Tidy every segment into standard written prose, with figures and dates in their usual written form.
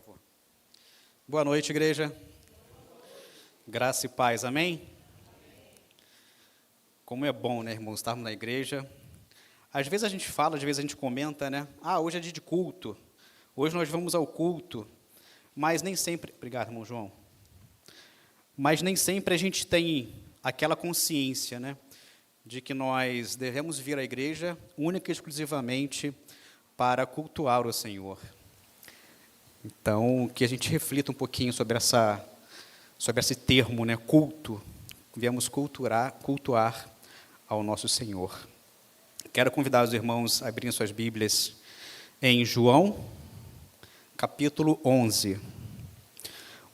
favor. Boa noite, igreja. Graça e paz, amém? Como é bom, né, irmãos, estarmos na igreja. Às vezes a gente fala, às vezes a gente comenta, né? Hoje é dia de culto. Hoje nós vamos ao culto. Mas nem sempre... Obrigado, irmão João. Mas nem sempre a gente tem aquela consciência, né? De que nós devemos vir à igreja única e exclusivamente para cultuar o Senhor. Então, que a gente reflita um pouquinho sobre esse termo, né, culto. Viemos cultuar ao nosso Senhor. Quero convidar os irmãos a abrirem suas Bíblias em João, capítulo 11.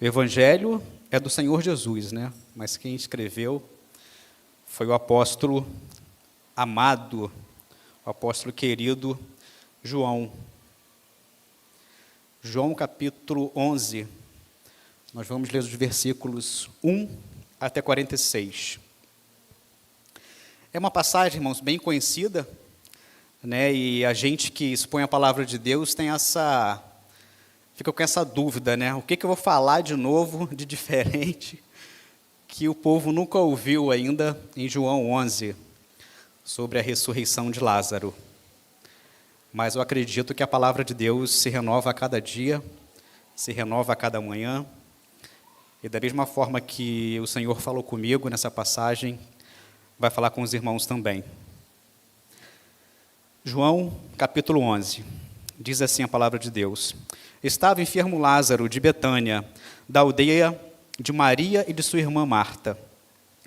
O Evangelho é do Senhor Jesus, né? Mas quem escreveu foi o apóstolo amado, o apóstolo querido João. João, capítulo 11, nós vamos ler os versículos 1 até 46. É uma passagem, irmãos, bem conhecida, né? E a gente que expõe a palavra de Deus fica com essa dúvida, né? O que eu vou falar de novo, de diferente, que o povo nunca ouviu ainda em João 11, sobre a ressurreição de Lázaro. Mas eu acredito que a palavra de Deus se renova a cada dia, se renova a cada manhã. E da mesma forma que o Senhor falou comigo nessa passagem, vai falar com os irmãos também. João, capítulo 11, diz assim a palavra de Deus. Estava enfermo Lázaro de Betânia, da aldeia de Maria e de sua irmã Marta.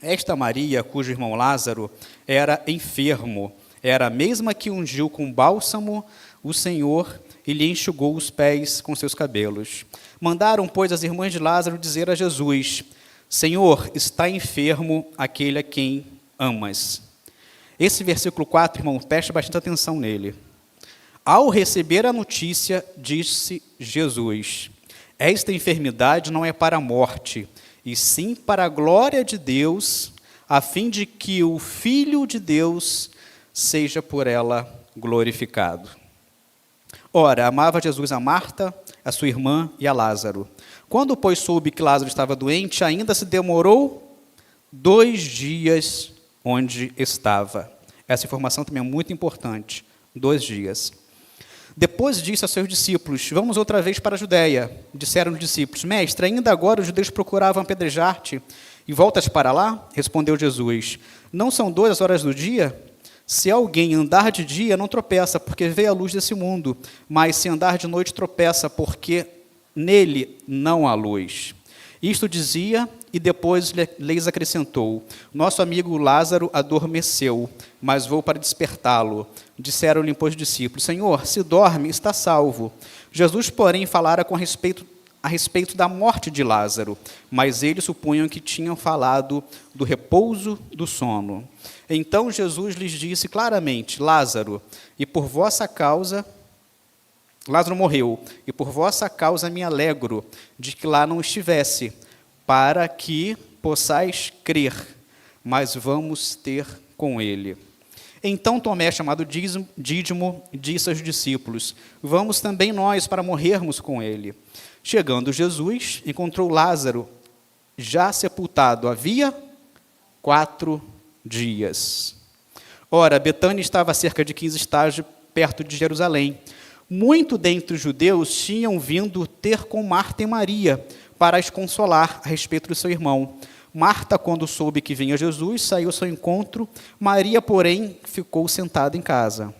Esta Maria, cujo irmão Lázaro era enfermo, era a mesma que ungiu com bálsamo o Senhor e lhe enxugou os pés com seus cabelos. Mandaram, pois, as irmãs de Lázaro dizer a Jesus: Senhor, está enfermo aquele a quem amas. Esse versículo 4, irmão, preste bastante atenção nele. Ao receber a notícia, disse Jesus: esta enfermidade não é para a morte, e sim para a glória de Deus, a fim de que o Filho de Deus seja por ela glorificado. Ora, amava Jesus a Marta, a sua irmã e a Lázaro. Quando, pois, soube que Lázaro estava doente, ainda se demorou 2 dias onde estava. Essa informação também é muito importante. 2 dias. Depois disse a seus discípulos: vamos outra vez para a Judéia. Disseram os discípulos: Mestre, ainda agora os judeus procuravam apedrejar-te, e voltas para lá? Respondeu Jesus: não são 2 as horas do dia? Se alguém andar de dia, não tropeça, porque vê a luz desse mundo. Mas se andar de noite, tropeça, porque nele não há luz. Isto dizia, e depois lhes acrescentou: nosso amigo Lázaro adormeceu, mas vou para despertá-lo. Disseram-lhe, pois, os discípulos: Senhor, se dorme, está salvo. Jesus, porém, falara a respeito da morte de Lázaro, mas eles supunham que tinham falado do repouso do sono. Então Jesus lhes disse claramente: Lázaro morreu, e por vossa causa me alegro de que lá não estivesse, para que possais crer, mas vamos ter com ele. Então Tomé, chamado Dídimo, disse aos discípulos: vamos também nós para morrermos com ele. Chegando Jesus, encontrou Lázaro já sepultado havia 4 dias. Ora, Betânia estava a cerca de 15 estágios perto de Jerusalém. Muito dentre os judeus tinham vindo ter com Marta e Maria para as consolar a respeito do seu irmão. Marta, quando soube que vinha Jesus, saiu ao seu encontro. Maria, porém, ficou sentada em casa.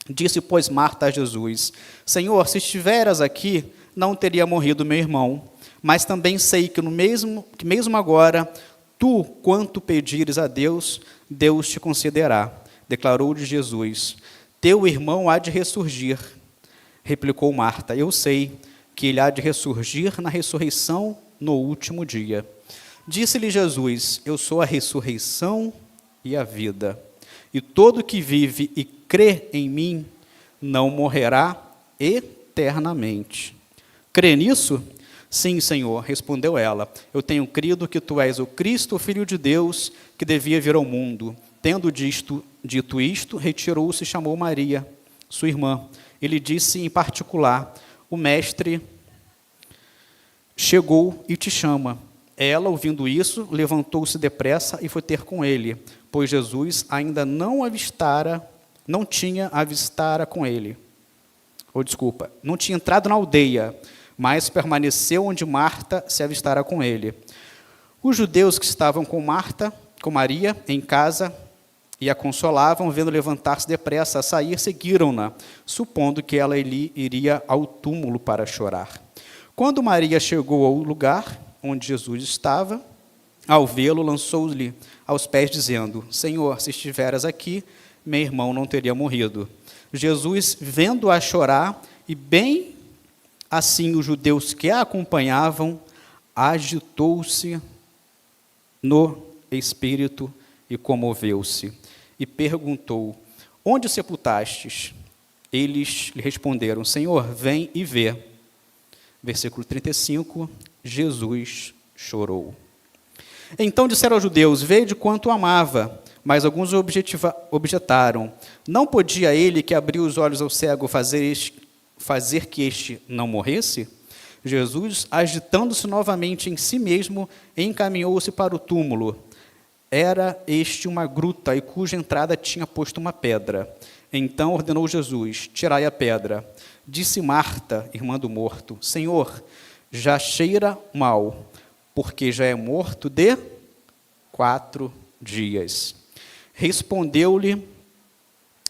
Disse, pois, Marta a Jesus: Senhor, se estiveras aqui, não teria morrido meu irmão. Mas também sei que mesmo agora, tu, quanto pedires a Deus, Deus te concederá. Declarou-lhe Jesus: teu irmão há de ressurgir. Replicou Marta: eu sei que ele há de ressurgir na ressurreição no último dia. Disse-lhe Jesus: eu sou a ressurreição e a vida. E todo que vive e crê em mim não morrerá eternamente. Crê nisso? Sim, Senhor, respondeu ela. Eu tenho crido que tu és o Cristo, o Filho de Deus, que devia vir ao mundo. Tendo dito isto, retirou-se e chamou Maria, sua irmã. Ele disse em particular: o Mestre chegou e te chama. Ela, ouvindo isso, levantou-se depressa e foi ter com ele, pois Jesus ainda não tinha avistara com ele. Não tinha entrado na aldeia, mas permaneceu onde Marta se avistara com ele. Os judeus que estavam com Maria, em casa, e a consolavam, vendo levantar-se depressa a sair, seguiram-na, supondo que ela iria ao túmulo para chorar. Quando Maria chegou ao lugar onde Jesus estava, ao vê-lo, lançou-lhe aos pés, dizendo: Senhor, se estiveras aqui, meu irmão não teria morrido. Jesus, vendo-a chorar, e bem assim os judeus que a acompanhavam, agitou-se no espírito e comoveu-se, e perguntou: Onde o sepultastes? Eles lhe responderam: Senhor, vem e vê. Versículo 35, Jesus chorou. Então disseram aos judeus: Vede quanto amava. Mas alguns objetaram: Não podia ele que abriu os olhos ao cego fazer que este não morresse? Jesus, agitando-se novamente em si mesmo, encaminhou-se para o túmulo. Era este uma gruta, e cuja entrada tinha posto uma pedra. Então ordenou Jesus: Tirai a pedra. Disse Marta, irmã do morto: Senhor, já cheira mal, porque já é morto de 4 dias. Respondeu-lhe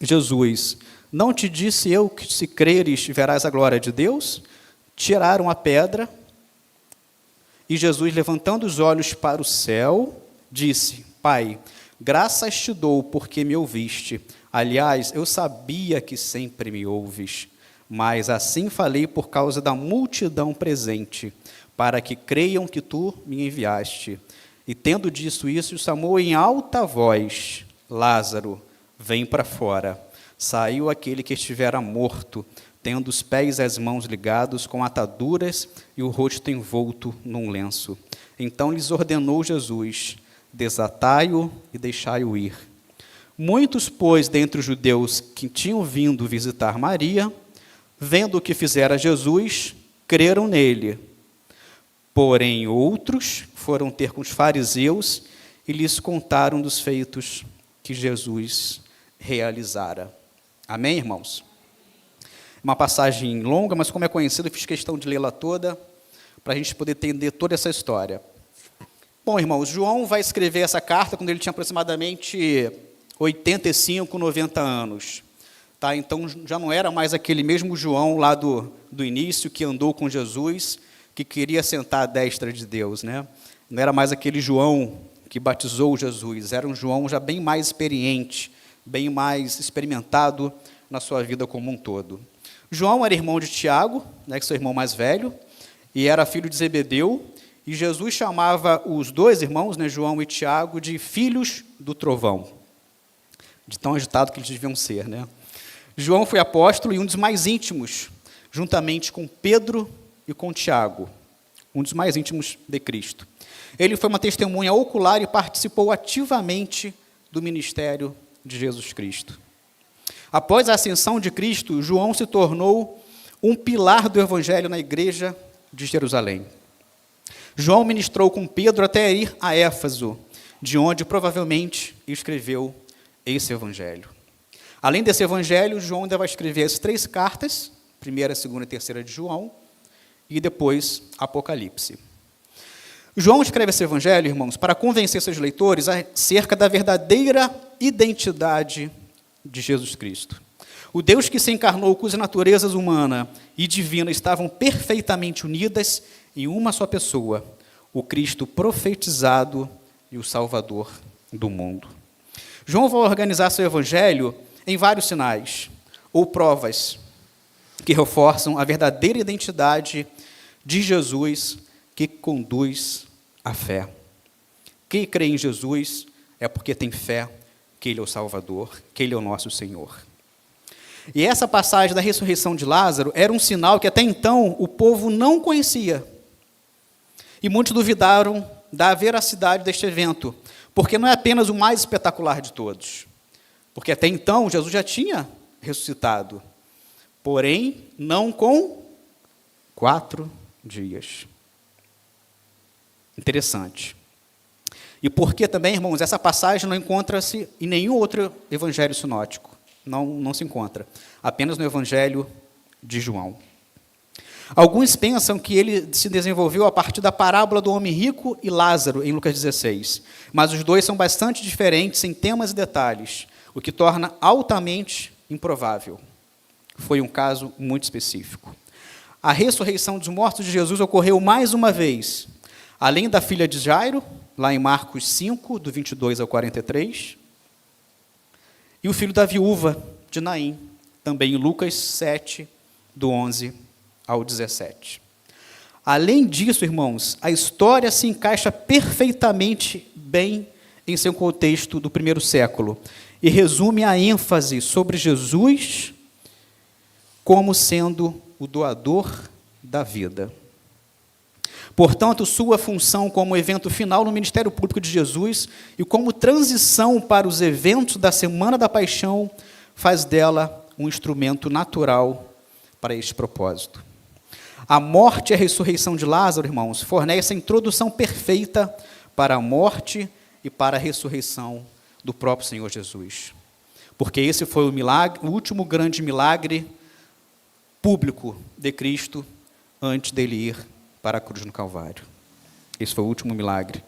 Jesus: Não te disse eu que, se creres, verás a glória de Deus? Tiraram a pedra, e Jesus, levantando os olhos para o céu, disse: Pai, graças te dou porque me ouviste. Aliás, eu sabia que sempre me ouves, mas assim falei por causa da multidão presente, para que creiam que tu me enviaste. E tendo dito isso, chamou em alta voz: Lázaro, vem para fora. Saiu aquele que estivera morto, tendo os pés e as mãos ligados com ataduras e o rosto envolto num lenço. Então lhes ordenou Jesus: Desatai-o e deixai-o ir. Muitos, pois, dentre os judeus que tinham vindo visitar Maria, vendo o que fizera Jesus, creram nele. Porém, outros foram ter com os fariseus e lhes contaram dos feitos que Jesus realizara. Amém, irmãos? Uma passagem longa, mas como é conhecido, eu fiz questão de lê-la toda, para a gente poder entender toda essa história. Bom, irmãos, João vai escrever essa carta quando ele tinha aproximadamente 85, 90 anos. Tá? Então, já não era mais aquele mesmo João lá do início, que andou com Jesus, que queria sentar à destra de Deus, né? Não era mais aquele João que batizou Jesus, era um João já bem mais experiente, bem mais experimentado na sua vida como um todo. João era irmão de Tiago, né, que é seu irmão mais velho, e era filho de Zebedeu, e Jesus chamava os dois irmãos, né, João e Tiago, de filhos do trovão, de tão agitado que eles deviam ser, né? João foi apóstolo e um dos mais íntimos, juntamente com Pedro e com Tiago, um dos mais íntimos de Cristo. Ele foi uma testemunha ocular e participou ativamente do ministério de Jesus Cristo. Após a ascensão de Cristo, João se tornou um pilar do evangelho na igreja de Jerusalém. João ministrou com Pedro até ir a Éfeso, de onde provavelmente escreveu esse evangelho. Além desse evangelho, João ainda vai escrever as 3 cartas, 1ª, 2ª e 3ª de João, e depois Apocalipse. João escreve esse evangelho, irmãos, para convencer seus leitores acerca da verdadeira identidade de Jesus Cristo. O Deus que se encarnou, cuja naturezas humana e divina estavam perfeitamente unidas em uma só pessoa, o Cristo profetizado e o Salvador do mundo. João vai organizar seu evangelho em vários sinais ou provas que reforçam a verdadeira identidade de Jesus, que conduz à fé. Quem crê em Jesus é porque tem fé que Ele é o Salvador, que Ele é o nosso Senhor. E essa passagem da ressurreição de Lázaro era um sinal que até então o povo não conhecia. E muitos duvidaram da veracidade deste evento, porque não é apenas o mais espetacular de todos. Porque até então Jesus já tinha ressuscitado, porém não com 4 dias. Interessante. E por que também, irmãos, essa passagem não encontra-se em nenhum outro evangelho sinótico? Não se encontra. Apenas no evangelho de João. Alguns pensam que ele se desenvolveu a partir da parábola do homem rico e Lázaro, em Lucas 16. Mas os dois são bastante diferentes em temas e detalhes, o que torna altamente improvável. Foi um caso muito específico. A ressurreição dos mortos de Jesus ocorreu mais uma vez, além da filha de Jairo, lá em Marcos 5, do 22 ao 43, e o filho da viúva de Naim, também em Lucas 7, do 11 ao 17. Além disso, irmãos, a história se encaixa perfeitamente bem em seu contexto do primeiro século e resume a ênfase sobre Jesus como sendo o doador da vida. Portanto, sua função como evento final no ministério público de Jesus e como transição para os eventos da Semana da Paixão faz dela um instrumento natural para este propósito. A morte e a ressurreição de Lázaro, irmãos, fornece a introdução perfeita para a morte e para a ressurreição do próprio Senhor Jesus. Porque esse foi o milagre, o último grande milagre público de Cristo antes dele ir para a cruz no Calvário. Esse foi o último milagre.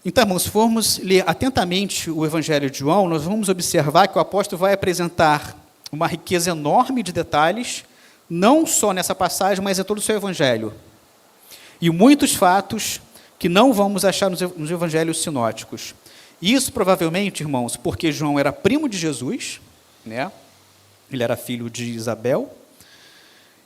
Então, irmãos, se formos ler atentamente o Evangelho de João, nós vamos observar que o apóstolo vai apresentar uma riqueza enorme de detalhes, não só nessa passagem, mas em todo o seu Evangelho. E muitos fatos que não vamos achar nos Evangelhos sinóticos. Isso, provavelmente, irmãos, porque João era primo de Jesus, né? Ele era filho de Isabel.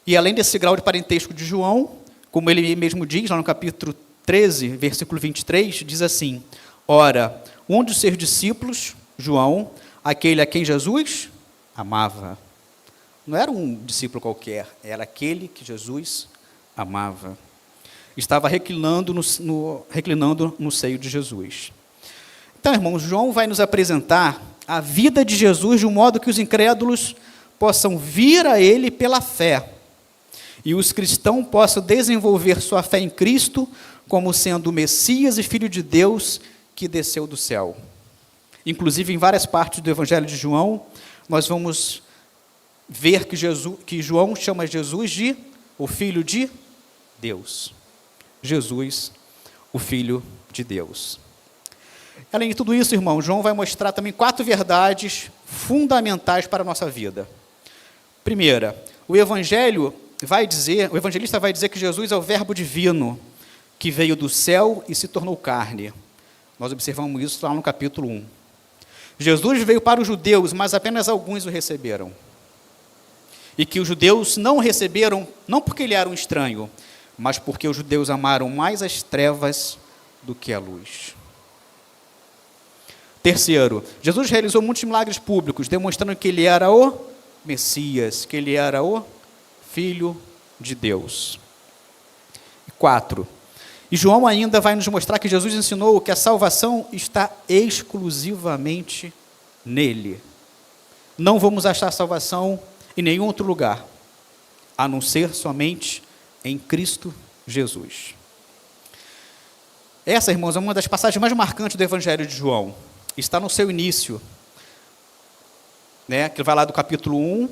E, além desse grau de parentesco de João, como ele mesmo diz, lá no capítulo 13, versículo 23, diz assim: ora, um dos seus discípulos, João, aquele a quem Jesus amava. Não era um discípulo qualquer, era aquele que Jesus amava. Estava reclinando no seio de Jesus. Então, irmãos, João vai nos apresentar a vida de Jesus de um modo que os incrédulos possam vir a ele pela fé e os cristãos possam desenvolver sua fé em Cristo como sendo o Messias e Filho de Deus que desceu do céu. Inclusive, em várias partes do Evangelho de João, nós vamos ver que João chama Jesus de o Filho de Deus. Jesus, o Filho de Deus. Além de tudo isso, irmão, João vai mostrar também 4 verdades fundamentais para a nossa vida. Primeira, o evangelista vai dizer que Jesus é o Verbo divino, que veio do céu e se tornou carne. Nós observamos isso lá no capítulo 1. Jesus veio para os judeus, mas apenas alguns o receberam. E que os judeus não o receberam, não porque ele era um estranho, mas porque os judeus amaram mais as trevas do que a luz. Terceiro, Jesus realizou muitos milagres públicos, demonstrando que ele era o Messias, que ele era o Filho de Deus. 4, e João ainda vai nos mostrar que Jesus ensinou que a salvação está exclusivamente nele. Não vamos achar salvação em nenhum outro lugar, a não ser somente em Cristo Jesus. Essa, irmãos, é uma das passagens mais marcantes do Evangelho de João. Está no seu início, né, que vai lá do capítulo 1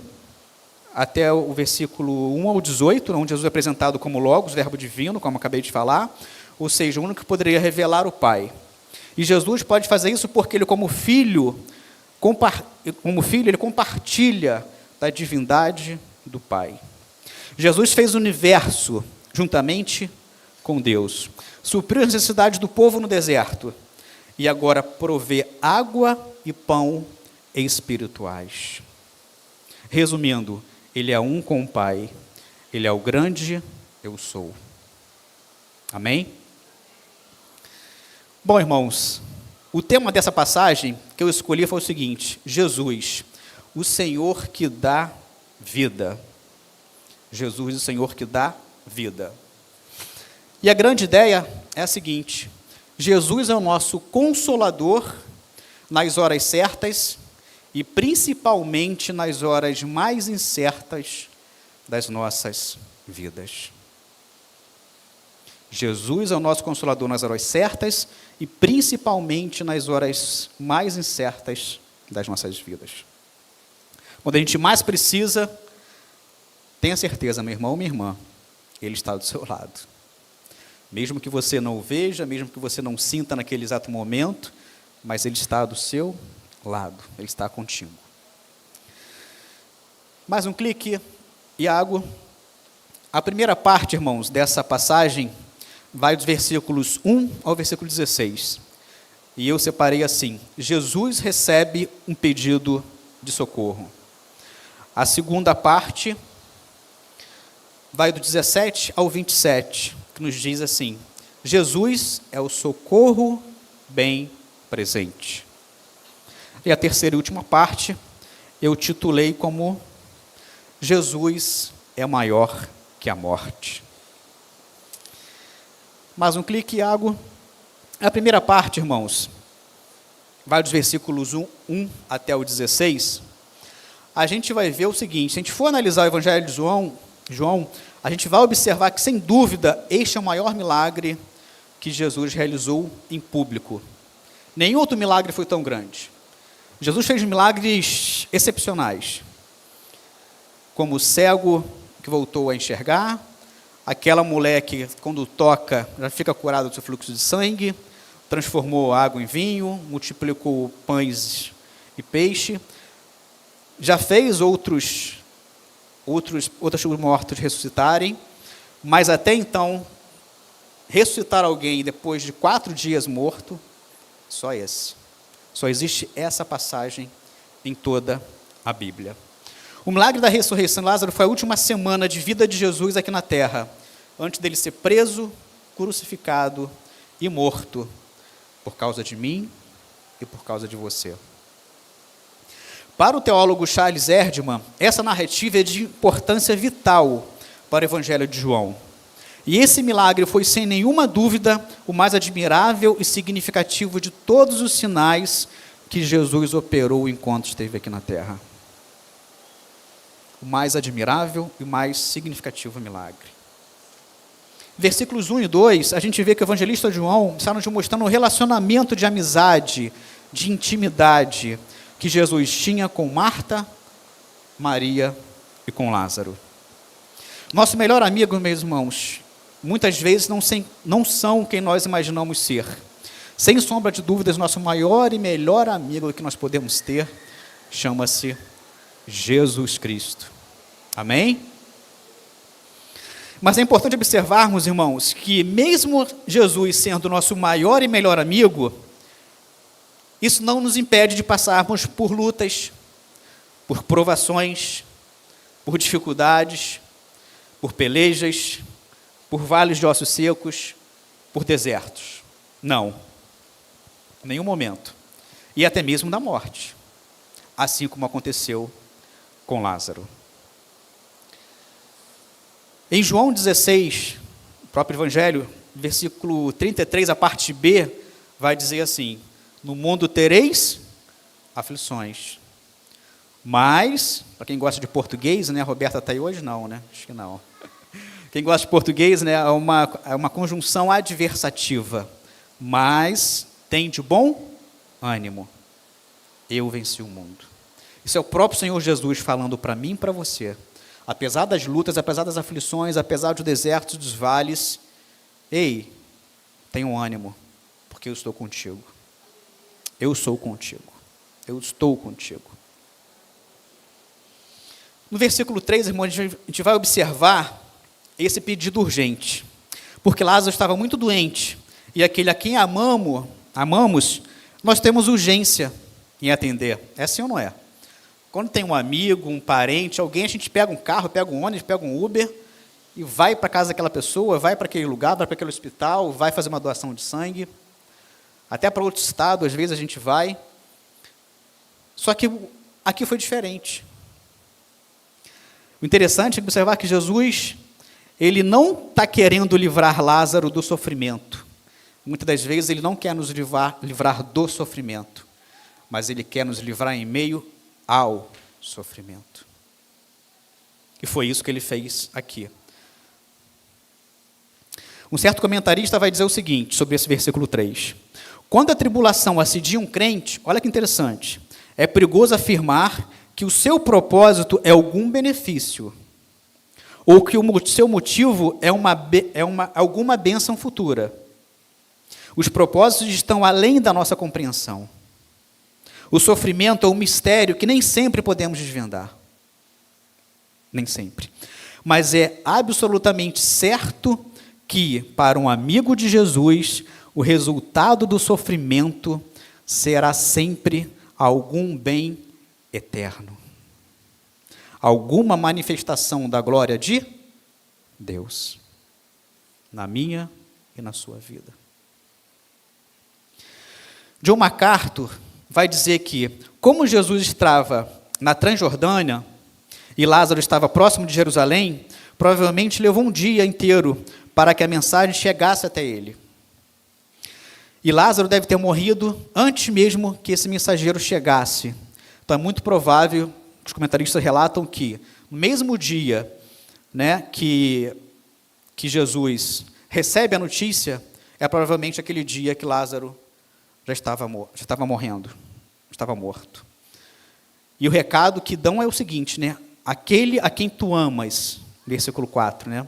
até o versículo 1 ao 18, onde Jesus é apresentado como Logos, Verbo divino, como acabei de falar, ou seja, o único que poderia revelar o Pai. E Jesus pode fazer isso porque ele, como filho, ele compartilha da divindade do Pai. Jesus fez o universo juntamente com Deus, supriu as necessidades do povo no deserto, e agora provê água e pão espirituais. Resumindo, ele é um com o Pai, ele é o grande eu sou. Amém? Bom, irmãos, o tema dessa passagem que eu escolhi foi o seguinte: Jesus, o Senhor que dá vida. Jesus, o Senhor que dá vida. E a grande ideia é a seguinte: Jesus é o nosso consolador nas horas certas e principalmente nas horas mais incertas das nossas vidas. Jesus é o nosso Consolador nas horas certas e principalmente nas horas mais incertas das nossas vidas. Quando a gente mais precisa, tenha certeza, meu irmão ou minha irmã, Ele está do seu lado. Mesmo que você não o veja, mesmo que você não sinta naquele exato momento, mas Ele está do seu lado, Ele está contigo. Mais um clique, Iago. A primeira parte, irmãos, dessa passagem vai dos versículos 1 ao versículo 16. E eu separei assim: Jesus recebe um pedido de socorro. A segunda parte vai do 17 ao 27, que nos diz assim: Jesus é o socorro bem presente. E a terceira e última parte eu titulei como Jesus é maior que a morte. Mais um clique, Iago. A primeira parte, irmãos, vai dos versículos 1 até o 16. A gente vai ver o seguinte: se a gente for analisar o Evangelho de João, a gente vai observar que, sem dúvida, este é o maior milagre que Jesus realizou em público. Nenhum outro milagre foi tão grande. Jesus fez milagres excepcionais, como o cego que voltou a enxergar, aquela mulher que, quando toca, já fica curada do seu fluxo de sangue, transformou água em vinho, multiplicou pães e peixe, já fez outros mortos ressuscitarem, mas até então, ressuscitar alguém depois de 4 dias morto, só esse. Só existe essa passagem em toda a Bíblia. O milagre da ressurreição de Lázaro foi a última semana de vida de Jesus aqui na terra, antes dele ser preso, crucificado e morto, por causa de mim e por causa de você. Para o teólogo Charles Erdmann, essa narrativa é de importância vital para o Evangelho de João. E esse milagre foi, sem nenhuma dúvida, o mais admirável e significativo de todos os sinais que Jesus operou enquanto esteve aqui na terra. O mais admirável e o mais significativo milagre. Versículos 1 e 2, a gente vê que o evangelista João está nos mostrando um relacionamento de amizade, de intimidade, que Jesus tinha com Marta, Maria e com Lázaro. Nosso melhor amigo, meus irmãos, muitas vezes não são quem nós imaginamos ser. Sem sombra de dúvidas, nosso maior e melhor amigo que nós podemos ter chama-se Jesus Cristo. Amém? Mas é importante observarmos, irmãos, que mesmo Jesus sendo nosso maior e melhor amigo, isso não nos impede de passarmos por lutas, por provações, por dificuldades, por pelejas, por vales de ossos secos, por desertos. Não. Em nenhum momento. E até mesmo da morte. Assim como aconteceu com Lázaro. Em João 16, o próprio Evangelho, versículo 33, a parte B, vai dizer assim: no mundo tereis aflições. Mas, para quem gosta de português, né, a Roberta está aí hoje? Não, né? Acho que não. Quem gosta de português, né, é uma conjunção adversativa. Mas tem de bom ânimo. Eu venci o mundo. Isso é o próprio Senhor Jesus falando para mim e para você. Apesar das lutas, apesar das aflições, apesar dos desertos, dos vales, ei, tenha um ânimo, porque eu estou contigo. Eu sou contigo. Eu estou contigo. No versículo 3, irmãos, a gente vai observar esse pedido urgente. Porque Lázaro estava muito doente, e aquele a quem amamos, nós temos urgência em atender. É assim ou não é? Quando tem um amigo, um parente, alguém, a gente pega um carro, pega um ônibus, pega um Uber e vai para a casa daquela pessoa, vai para aquele lugar, vai para aquele hospital, vai fazer uma doação de sangue. Até para outro estado, às vezes a gente vai. Só que aqui foi diferente. O interessante é observar que Jesus, ele não está querendo livrar Lázaro do sofrimento. Muitas das vezes ele não quer nos livrar do sofrimento, mas ele quer nos livrar em meio ao sofrimento. E foi isso que ele fez aqui. Um certo comentarista vai dizer o seguinte sobre esse versículo 3. Quando a tribulação assedia um crente, olha que interessante, é perigoso afirmar que o seu propósito é algum benefício, ou que o seu motivo é alguma bênção futura. Os propósitos estão além da nossa compreensão. O sofrimento é um mistério que nem sempre podemos desvendar. Nem sempre. Mas é absolutamente certo que, para um amigo de Jesus, o resultado do sofrimento será sempre algum bem eterno. Alguma manifestação da glória de Deus, na minha e na sua vida. John MacArthur vai dizer que, como Jesus estava na Transjordânia e Lázaro estava próximo de Jerusalém, provavelmente levou um dia inteiro para que a mensagem chegasse até ele. E Lázaro deve ter morrido antes mesmo que esse mensageiro chegasse. Então é muito provável, os comentaristas relatam que, no mesmo dia, né, que Jesus recebe a notícia, é provavelmente aquele dia que Lázaro já estava morrendo, estava morto. E o recado que dão é o seguinte, né? Aquele a quem tu amas, versículo 4, né?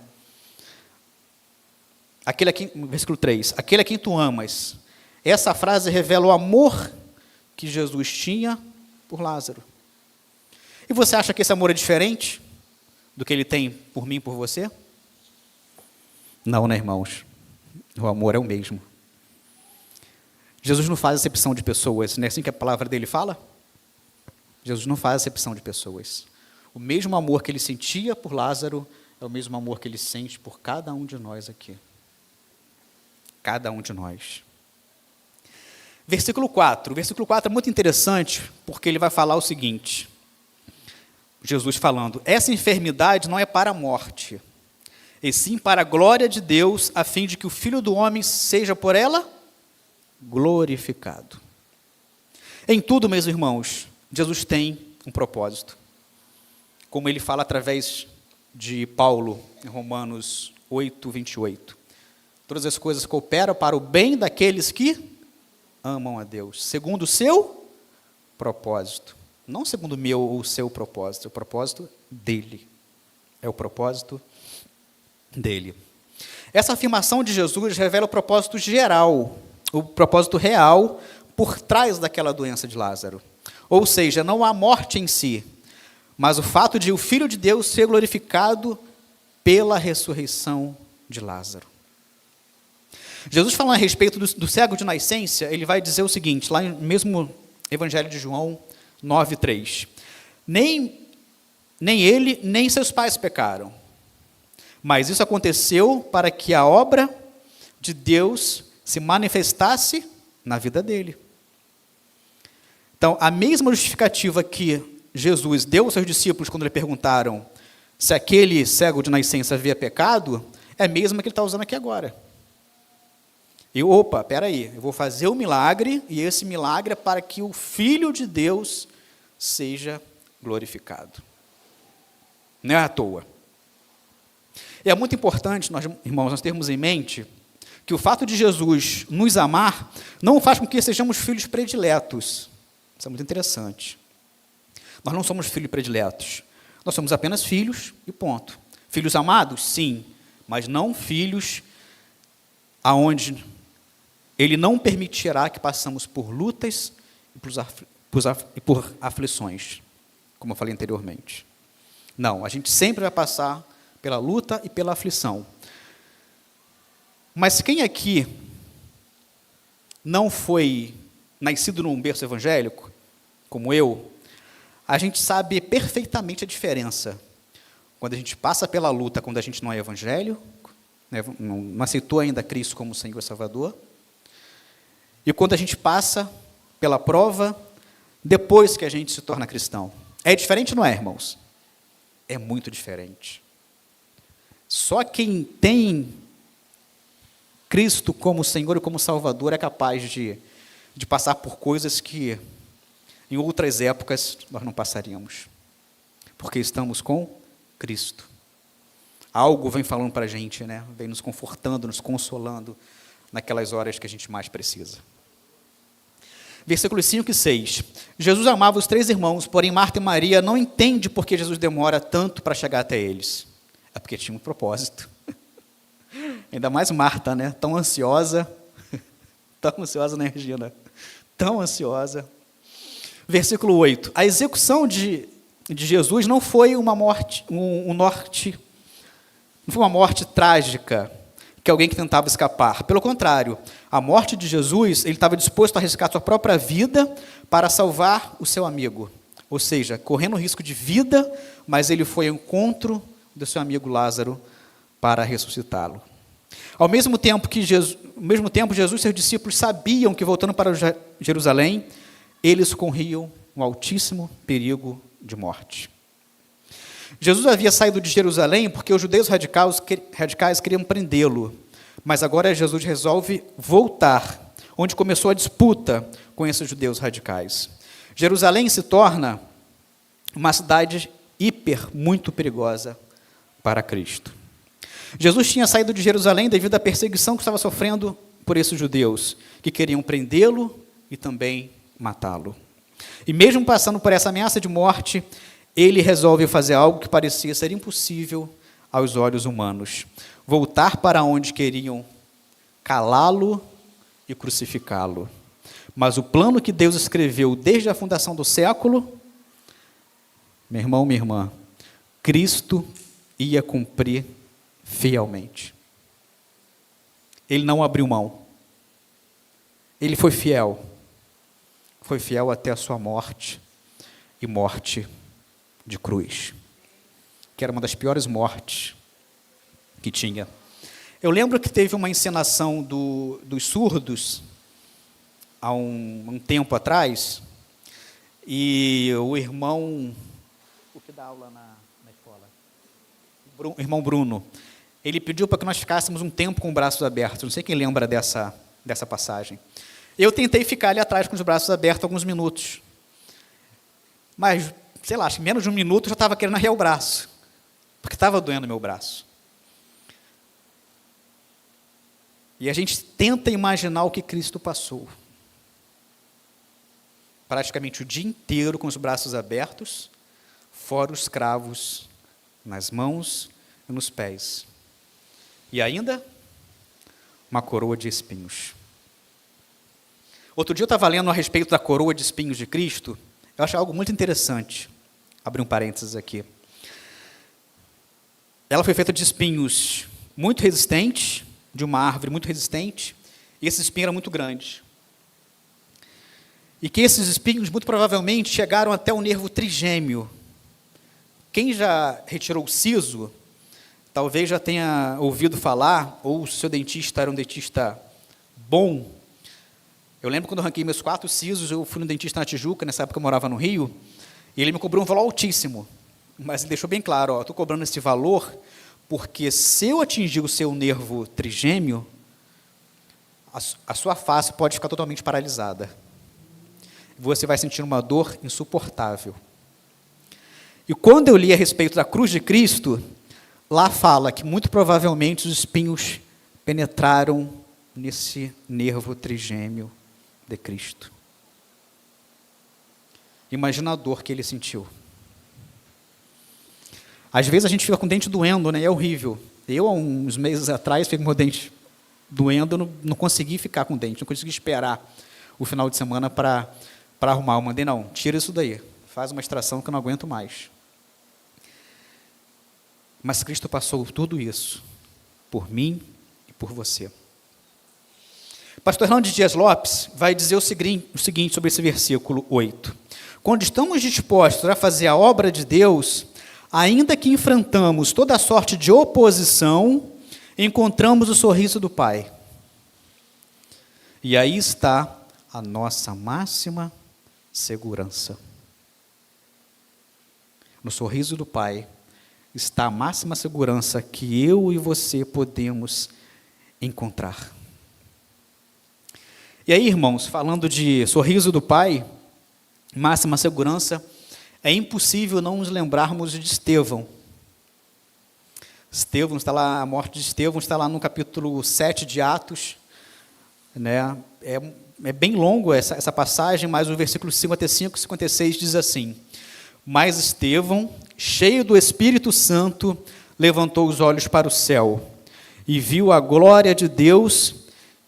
Versículo 3, aquele a quem tu amas. Essa frase revela o amor que Jesus tinha por Lázaro. E você acha que esse amor é diferente do que ele tem por mim e por você? Não, né, irmãos? O amor é o mesmo. Jesus não faz acepção de pessoas, não é assim que a palavra dele fala? Jesus não faz acepção de pessoas. O mesmo amor que ele sentia por Lázaro é o mesmo amor que ele sente por cada um de nós aqui. Cada um de nós. Versículo 4. O versículo 4 é muito interessante, porque ele vai falar o seguinte. Jesus falando, essa enfermidade não é para a morte, e sim para a glória de Deus, a fim de que o Filho do Homem seja por ela glorificado. Em tudo, meus irmãos, Jesus tem um propósito. Como ele fala através de Paulo, em Romanos 8, 28. Todas as coisas cooperam para o bem daqueles que amam a Deus, segundo o seu propósito. Não segundo o meu ou o seu propósito, é o propósito dele. É o propósito dele. Essa afirmação de Jesus revela o propósito geral, o propósito real por trás daquela doença de Lázaro. Ou seja, não a morte em si, mas o fato de o Filho de Deus ser glorificado pela ressurreição de Lázaro. Jesus falando a respeito do cego de nascença, ele vai dizer o seguinte, lá no mesmo Evangelho de João 9:3. Nem ele, nem seus pais pecaram, mas isso aconteceu para que a obra de Deus se manifestasse na vida dele. Então, a mesma justificativa que Jesus deu aos seus discípulos quando lhe perguntaram se aquele cego de nascença havia pecado, é a mesma que ele está usando aqui agora. E, peraí, eu vou fazer o milagre, e esse milagre é para que o Filho de Deus seja glorificado. Não é à toa. E é muito importante, irmãos, nós termos em mente que o fato de Jesus nos amar não faz com que sejamos filhos prediletos. Isso é muito interessante. Nós não somos filhos prediletos. Nós somos apenas filhos e ponto. Filhos amados? Sim, mas não filhos aonde Ele não permitirá que passemos por lutas e por aflições, como eu falei anteriormente. Não, a gente sempre vai passar pela luta e pela aflição. Mas quem aqui não foi nascido num berço evangélico, como eu, a gente sabe perfeitamente a diferença quando a gente passa pela luta, quando a gente não é evangélico, não aceitou ainda Cristo como Senhor e Salvador, e quando a gente passa pela prova, depois que a gente se torna cristão. É diferente, não é, irmãos? É muito diferente. Só quem tem Cristo como Senhor e como Salvador é capaz de passar por coisas que em outras épocas nós não passaríamos. Porque estamos com Cristo. algo vem falando para a gente, né? Vem nos confortando, nos consolando naquelas horas que a gente mais precisa. Versículos 5 e 6. Jesus amava os 3 irmãos, porém Marta e Maria não entendem por que Jesus demora tanto para chegar até eles. É porque tinha um propósito. Ainda mais Marta, né? Tão ansiosa, né, Regina? Tão ansiosa. Versículo 8. A execução de Jesus não foi uma morte, não foi uma morte trágica, que alguém que tentava escapar. Pelo contrário, a morte de Jesus, ele estava disposto a arriscar sua própria vida para salvar o seu amigo. Ou seja, correndo risco de vida, mas ele foi ao encontro do seu amigo Lázaro para ressuscitá-lo. Ao mesmo tempo, Jesus e seus discípulos sabiam que, voltando para Jerusalém, eles corriam um altíssimo perigo de morte. Jesus havia saído de Jerusalém porque os judeus radicais queriam prendê-lo, mas agora Jesus resolve voltar, onde começou a disputa com esses judeus radicais. Jerusalém se torna uma cidade muito perigosa para Cristo. Jesus tinha saído de Jerusalém devido à perseguição que estava sofrendo por esses judeus, que queriam prendê-lo e também matá-lo. E mesmo passando por essa ameaça de morte, ele resolve fazer algo que parecia ser impossível aos olhos humanos. Voltar para onde queriam calá-lo e crucificá-lo. Mas o plano que Deus escreveu desde a fundação do século, meu irmão, minha irmã, Cristo ia cumprir fielmente. Ele não abriu mão. Ele foi fiel. Foi fiel até a sua morte, e morte de cruz, que era uma das piores mortes que tinha. Eu lembro que teve uma encenação dos surdos, há um tempo atrás, e o irmão, o que dá aula na escola? O irmão Bruno, ele pediu para que nós ficássemos um tempo com os braços abertos. Não sei quem lembra dessa passagem. Eu tentei ficar ali atrás com os braços abertos alguns minutos, mas, sei lá, acho que menos de um minuto eu já estava querendo arrear o braço, porque estava doendo meu braço. E a gente tenta imaginar o que Cristo passou. Praticamente o dia inteiro com os braços abertos, fora os cravos nas mãos e nos pés. E ainda, uma coroa de espinhos. Outro dia eu estava lendo a respeito da coroa de espinhos de Cristo. Eu acho algo muito interessante. Abri um parênteses aqui. Ela foi feita de espinhos muito resistentes, de uma árvore muito resistente, e esse espinho era muito grande. E que esses espinhos, muito provavelmente, chegaram até o nervo trigêmeo. Quem já retirou o siso, talvez já tenha ouvido falar, ou o seu dentista era um dentista bom. Eu lembro quando eu arranquei meus 4 sisos, eu fui no dentista na Tijuca, nessa época eu morava no Rio, e ele me cobrou um valor altíssimo. Mas ele deixou bem claro, estou cobrando esse valor, porque se eu atingir o seu nervo trigêmeo, a sua face pode ficar totalmente paralisada. Você vai sentir uma dor insuportável. E quando eu li a respeito da cruz de Cristo, lá fala que muito provavelmente os espinhos penetraram nesse nervo trigêmeo de Cristo. Imagina a dor que ele sentiu. Às vezes a gente fica com o dente doendo, né? É horrível. Eu, há uns meses atrás, fiquei com o meu dente doendo, não consegui ficar com o dente, não consegui esperar o final de semana para arrumar. Eu mandei, não, tira isso daí, faz uma extração que eu não aguento mais. Mas Cristo passou tudo isso por mim e por você. Pastor Hernandes Dias Lopes vai dizer o seguinte sobre esse versículo 8. Quando estamos dispostos a fazer a obra de Deus, ainda que enfrentamos toda sorte de oposição, encontramos o sorriso do Pai. E aí está a nossa máxima segurança. No sorriso do Pai está a máxima segurança que eu e você podemos encontrar. E aí, irmãos, falando de sorriso do Pai, máxima segurança, é impossível não nos lembrarmos de Estevão. Estevão está lá, a morte de Estevão está lá no capítulo 7 de Atos, né? É bem longo essa passagem, mas o versículo 55 e 56 diz assim: Mas Estevão, cheio do Espírito Santo, levantou os olhos para o céu e viu a glória de Deus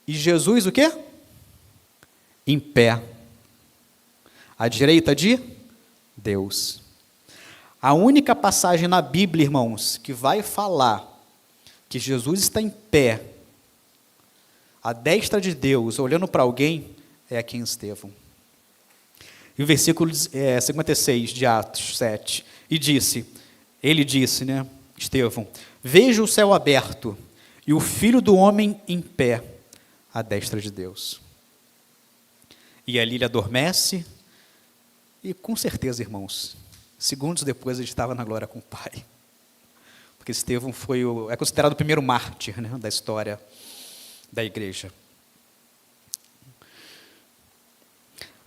e Jesus o quê? Em pé, à direita de Deus. A única passagem na Bíblia, irmãos, que vai falar que Jesus está em pé, à destra de Deus, olhando para alguém, é aqui em Estevão. E o versículo 56 de Atos 7, ele disse, né, Estevão, veja o céu aberto e o Filho do Homem em pé, à destra de Deus. E ali ele adormece, e com certeza, irmãos, segundos depois ele estava na glória com o Pai. Porque Estevão é considerado o primeiro mártir, né, da história da igreja.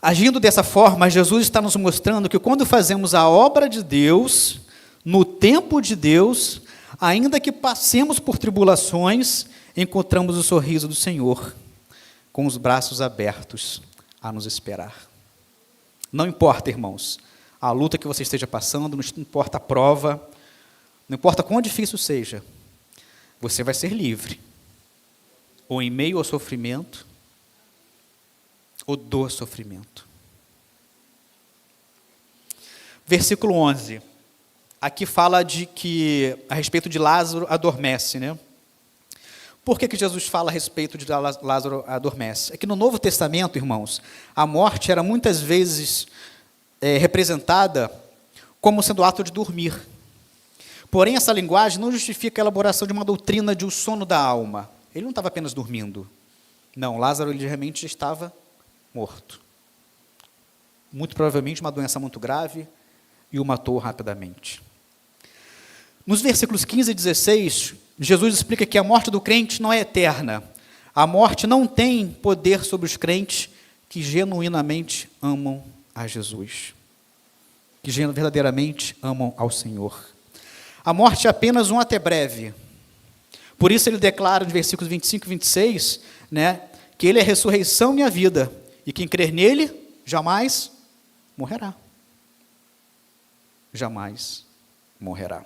Agindo dessa forma, Jesus está nos mostrando que quando fazemos a obra de Deus, no tempo de Deus, ainda que passemos por tribulações, encontramos o sorriso do Senhor, com os braços abertos a nos esperar. Não importa, irmãos, a luta que você esteja passando, não importa a prova, não importa quão difícil seja, você vai ser livre. Ou em meio ao sofrimento, ou do sofrimento. Versículo 11. Aqui fala a respeito de Lázaro adormece, né? Por que Jesus fala a respeito de Lázaro adormece? É que no Novo Testamento, irmãos, a morte era muitas vezes representada como sendo ato de dormir. Porém, essa linguagem não justifica a elaboração de uma doutrina de o sono da alma. Ele não estava apenas dormindo. Não, Lázaro ele realmente estava morto. Muito provavelmente uma doença muito grave e o matou rapidamente. Nos versículos 15 e 16, Jesus explica que a morte do crente não é eterna. A morte não tem poder sobre os crentes que genuinamente amam a Jesus, que verdadeiramente amam ao Senhor. A morte é apenas um até breve. Por isso ele declara nos versículos 25 e 26, né, que ele é a ressurreição e a vida, e quem crer nele jamais morrerá. Jamais morrerá.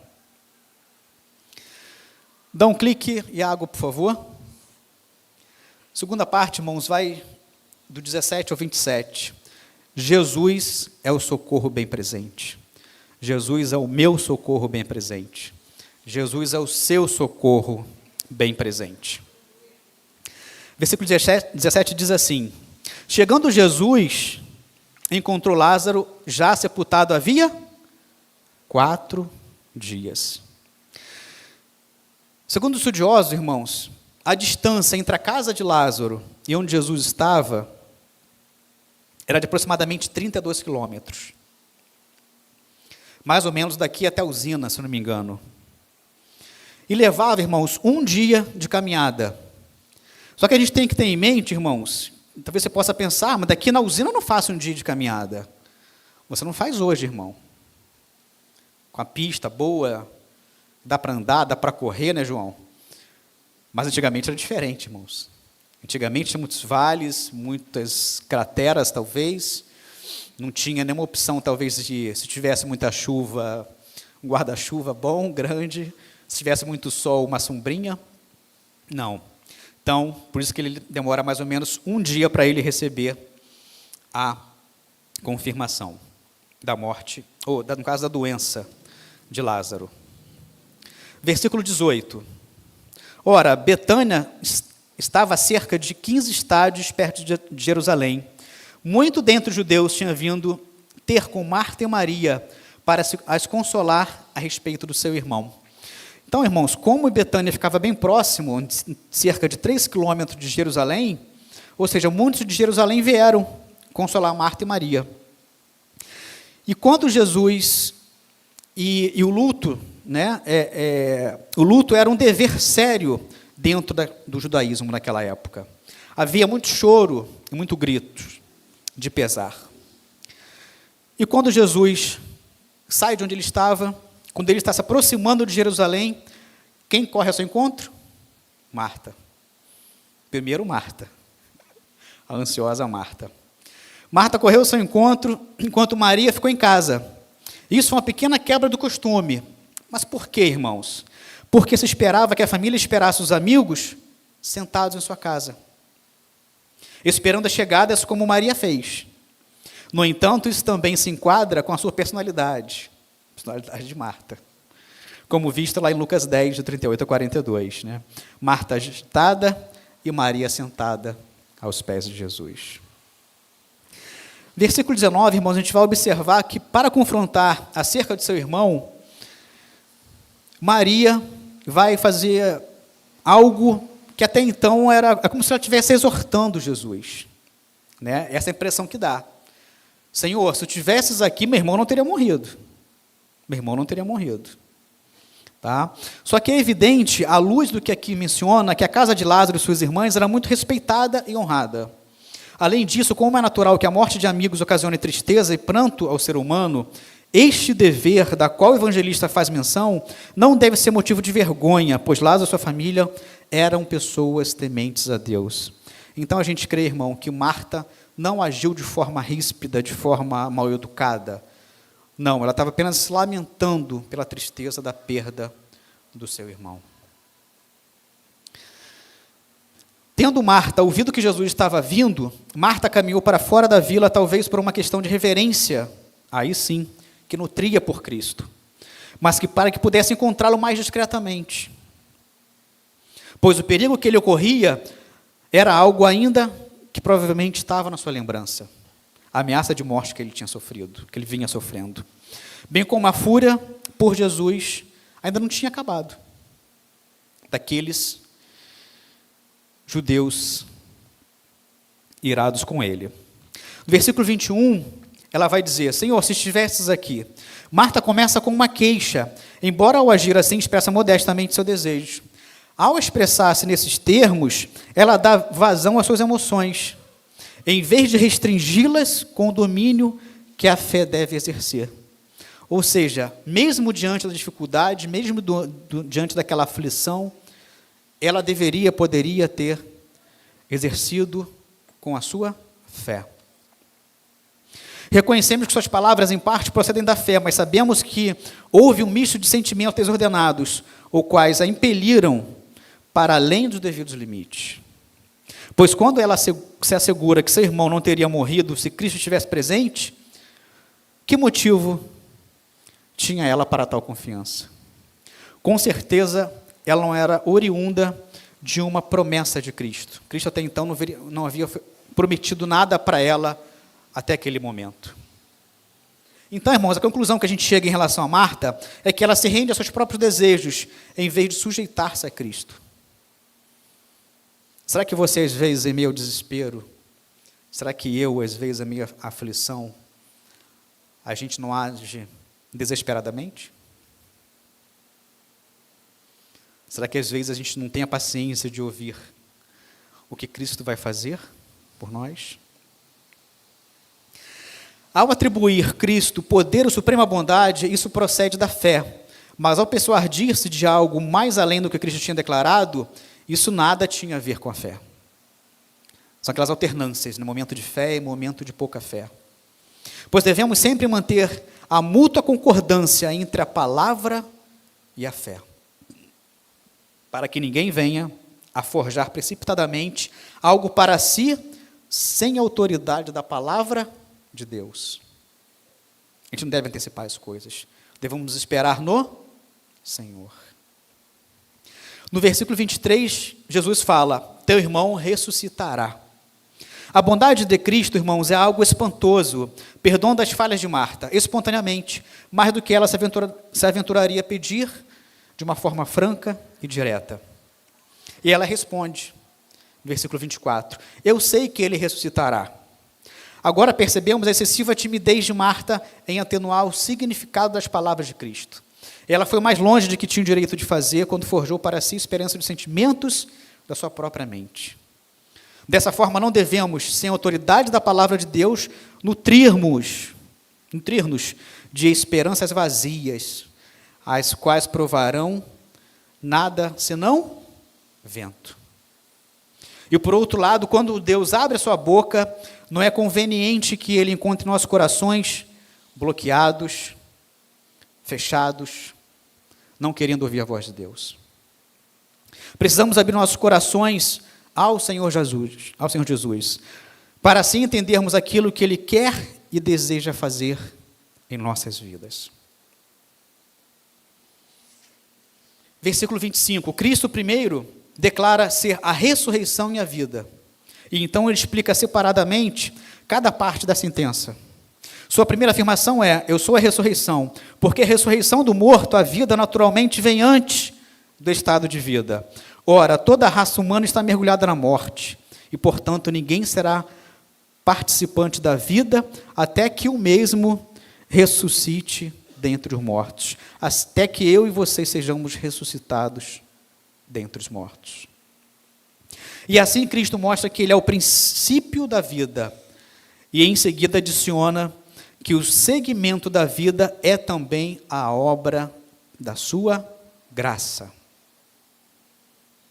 Dá um clique, Iago, por favor. Segunda parte, irmãos, vai do 17 ao 27. Jesus é o socorro bem presente. Jesus é o meu socorro bem presente. Jesus é o seu socorro bem presente. Versículo 17 diz assim: chegando Jesus, encontrou Lázaro já sepultado havia 4 dias. Segundo os estudiosos, irmãos, a distância entre a casa de Lázaro e onde Jesus estava era de aproximadamente 32 quilômetros. Mais ou menos daqui até a usina, se não me engano. E levava, irmãos, 1 dia de caminhada. Só que a gente tem que ter em mente, irmãos, talvez você possa pensar, mas daqui na usina eu não faço 1 dia de caminhada. Você não faz hoje, irmão. Com a pista boa, dá para andar, dá para correr, né, João? Mas antigamente era diferente, irmãos. Antigamente tinha muitos vales, muitas crateras, talvez. Não tinha nenhuma opção, talvez, se tivesse muita chuva, um guarda-chuva bom, grande. Se tivesse muito sol, uma sombrinha. Não. Então, por isso que ele demora mais ou menos 1 dia para ele receber a confirmação da morte, ou no caso da doença de Lázaro. Versículo 18. Ora, Betânia estava a cerca de 15 estádios perto de Jerusalém. Muito dentre os judeus tinha vindo ter com Marta e Maria para as consolar a respeito do seu irmão. Então, irmãos, como Betânia ficava bem próximo, cerca de 3 quilômetros de Jerusalém, ou seja, muitos de Jerusalém vieram consolar Marta e Maria. E quando Jesus e o luto, né, o luto era um dever sério dentro do judaísmo naquela época. Havia muito choro e muito grito de pesar. E quando Jesus sai de onde ele estava, quando ele está se aproximando de Jerusalém, Quem corre ao seu encontro? Marta. Primeiro Marta, a ansiosa Marta. Marta correu ao seu encontro, enquanto Maria ficou em casa. Isso é uma pequena quebra do costume. Mas por quê, irmãos? Porque se esperava que a família esperasse os amigos sentados em sua casa, esperando as chegadas como Maria fez. No entanto, isso também se enquadra com a sua personalidade de Marta, como visto lá em Lucas 10, de 38 a 42. Né? Marta agitada e Maria sentada aos pés de Jesus. Versículo 19, irmãos, a gente vai observar que para confrontar acerca de seu irmão, Maria vai fazer algo que até então era como se ela estivesse exortando Jesus. Né? Essa é a impressão que dá. Senhor, se tu estivesses aqui, meu irmão não teria morrido. Meu irmão não teria morrido. Tá? Só que é evidente, à luz do que aqui menciona, que a casa de Lázaro e suas irmãs era muito respeitada e honrada. Além disso, como é natural que a morte de amigos ocasione tristeza e pranto ao ser humano, este dever, da qual o evangelista faz menção, não deve ser motivo de vergonha, pois Lázaro e sua família eram pessoas tementes a Deus. Então a gente crê, irmão, que Marta não agiu de forma ríspida, de forma mal educada. Não, ela estava apenas se lamentando pela tristeza da perda do seu irmão. Tendo Marta ouvido que Jesus estava vindo, Marta caminhou para fora da vila, talvez por uma questão de reverência, aí sim, que nutria por Cristo, mas que para que pudesse encontrá-lo mais discretamente. Pois o perigo que lhe ocorria era algo ainda que provavelmente estava na sua lembrança. A ameaça de morte que ele tinha sofrido, que ele vinha sofrendo. Bem como a fúria por Jesus ainda não tinha acabado. Daqueles judeus irados com ele. No versículo 21, ela vai dizer, Senhor, se estivesses aqui. Marta começa com uma queixa, embora ao agir assim expressa modestamente seu desejo. Ao expressar-se nesses termos, ela dá vazão às suas emoções, em vez de restringi-las com o domínio que a fé deve exercer. Ou seja, mesmo diante da dificuldade, mesmo diante daquela aflição, ela poderia ter exercido com a sua fé. Reconhecemos que suas palavras, em parte, procedem da fé, mas sabemos que houve um misto de sentimentos desordenados, os quais a impeliram para além dos devidos limites. Pois quando ela se assegura que seu irmão não teria morrido se Cristo estivesse presente, que motivo tinha ela para tal confiança? Com certeza, ela não era oriunda de uma promessa de Cristo. Cristo até então não havia prometido nada para ela até aquele momento. Então, irmãos, a conclusão que a gente chega em relação a Marta é que ela se rende aos seus próprios desejos, em vez de sujeitar-se a Cristo. Será que você, às vezes, em meio ao desespero, será que eu, às vezes, em meio à aflição, a gente não age desesperadamente? Será que, às vezes, a gente não tem a paciência de ouvir o que Cristo vai fazer por nós? Ao atribuir Cristo poder ou suprema bondade, isso procede da fé. Mas ao persuadir-se de algo mais além do que Cristo tinha declarado, isso nada tinha a ver com a fé. São aquelas alternâncias, no momento de fé e momento de pouca fé. Pois devemos sempre manter a mútua concordância entre a palavra e a fé, para que ninguém venha a forjar precipitadamente algo para si, sem a autoridade da palavra de Deus. A gente não deve antecipar as coisas. Devemos esperar no Senhor. No versículo 23, Jesus fala, teu irmão ressuscitará. A bondade de Cristo, irmãos, é algo espantoso, perdoando as falhas de Marta, espontaneamente, mais do que ela se aventuraria a pedir de uma forma franca e direta. E ela responde, versículo 24, eu sei que ele ressuscitará. Agora percebemos a excessiva timidez de Marta em atenuar o significado das palavras de Cristo. Ela foi mais longe de que tinha o direito de fazer quando forjou para si esperança de sentimentos da sua própria mente. Dessa forma, não devemos, sem a autoridade da palavra de Deus, nutrir-nos de esperanças vazias, as quais provarão nada senão vento. E por outro lado, quando Deus abre a sua boca, não é conveniente que Ele encontre nossos corações bloqueados, fechados, não querendo ouvir a voz de Deus. Precisamos abrir nossos corações ao Senhor Jesus, para assim entendermos aquilo que Ele quer e deseja fazer em nossas vidas. Versículo 25, Cristo primeiro declara ser a ressurreição e a vida. E então ele explica separadamente cada parte da sentença. Sua primeira afirmação é: eu sou a ressurreição, porque a ressurreição do morto, a vida naturalmente vem antes do estado de vida. Ora, toda a raça humana está mergulhada na morte, e portanto ninguém será participante da vida até que o mesmo ressuscite dentre os mortos, até que eu e vocês sejamos ressuscitados dentre os mortos. E assim Cristo mostra que Ele é o princípio da vida, e em seguida adiciona que o segmento da vida é também a obra da sua graça.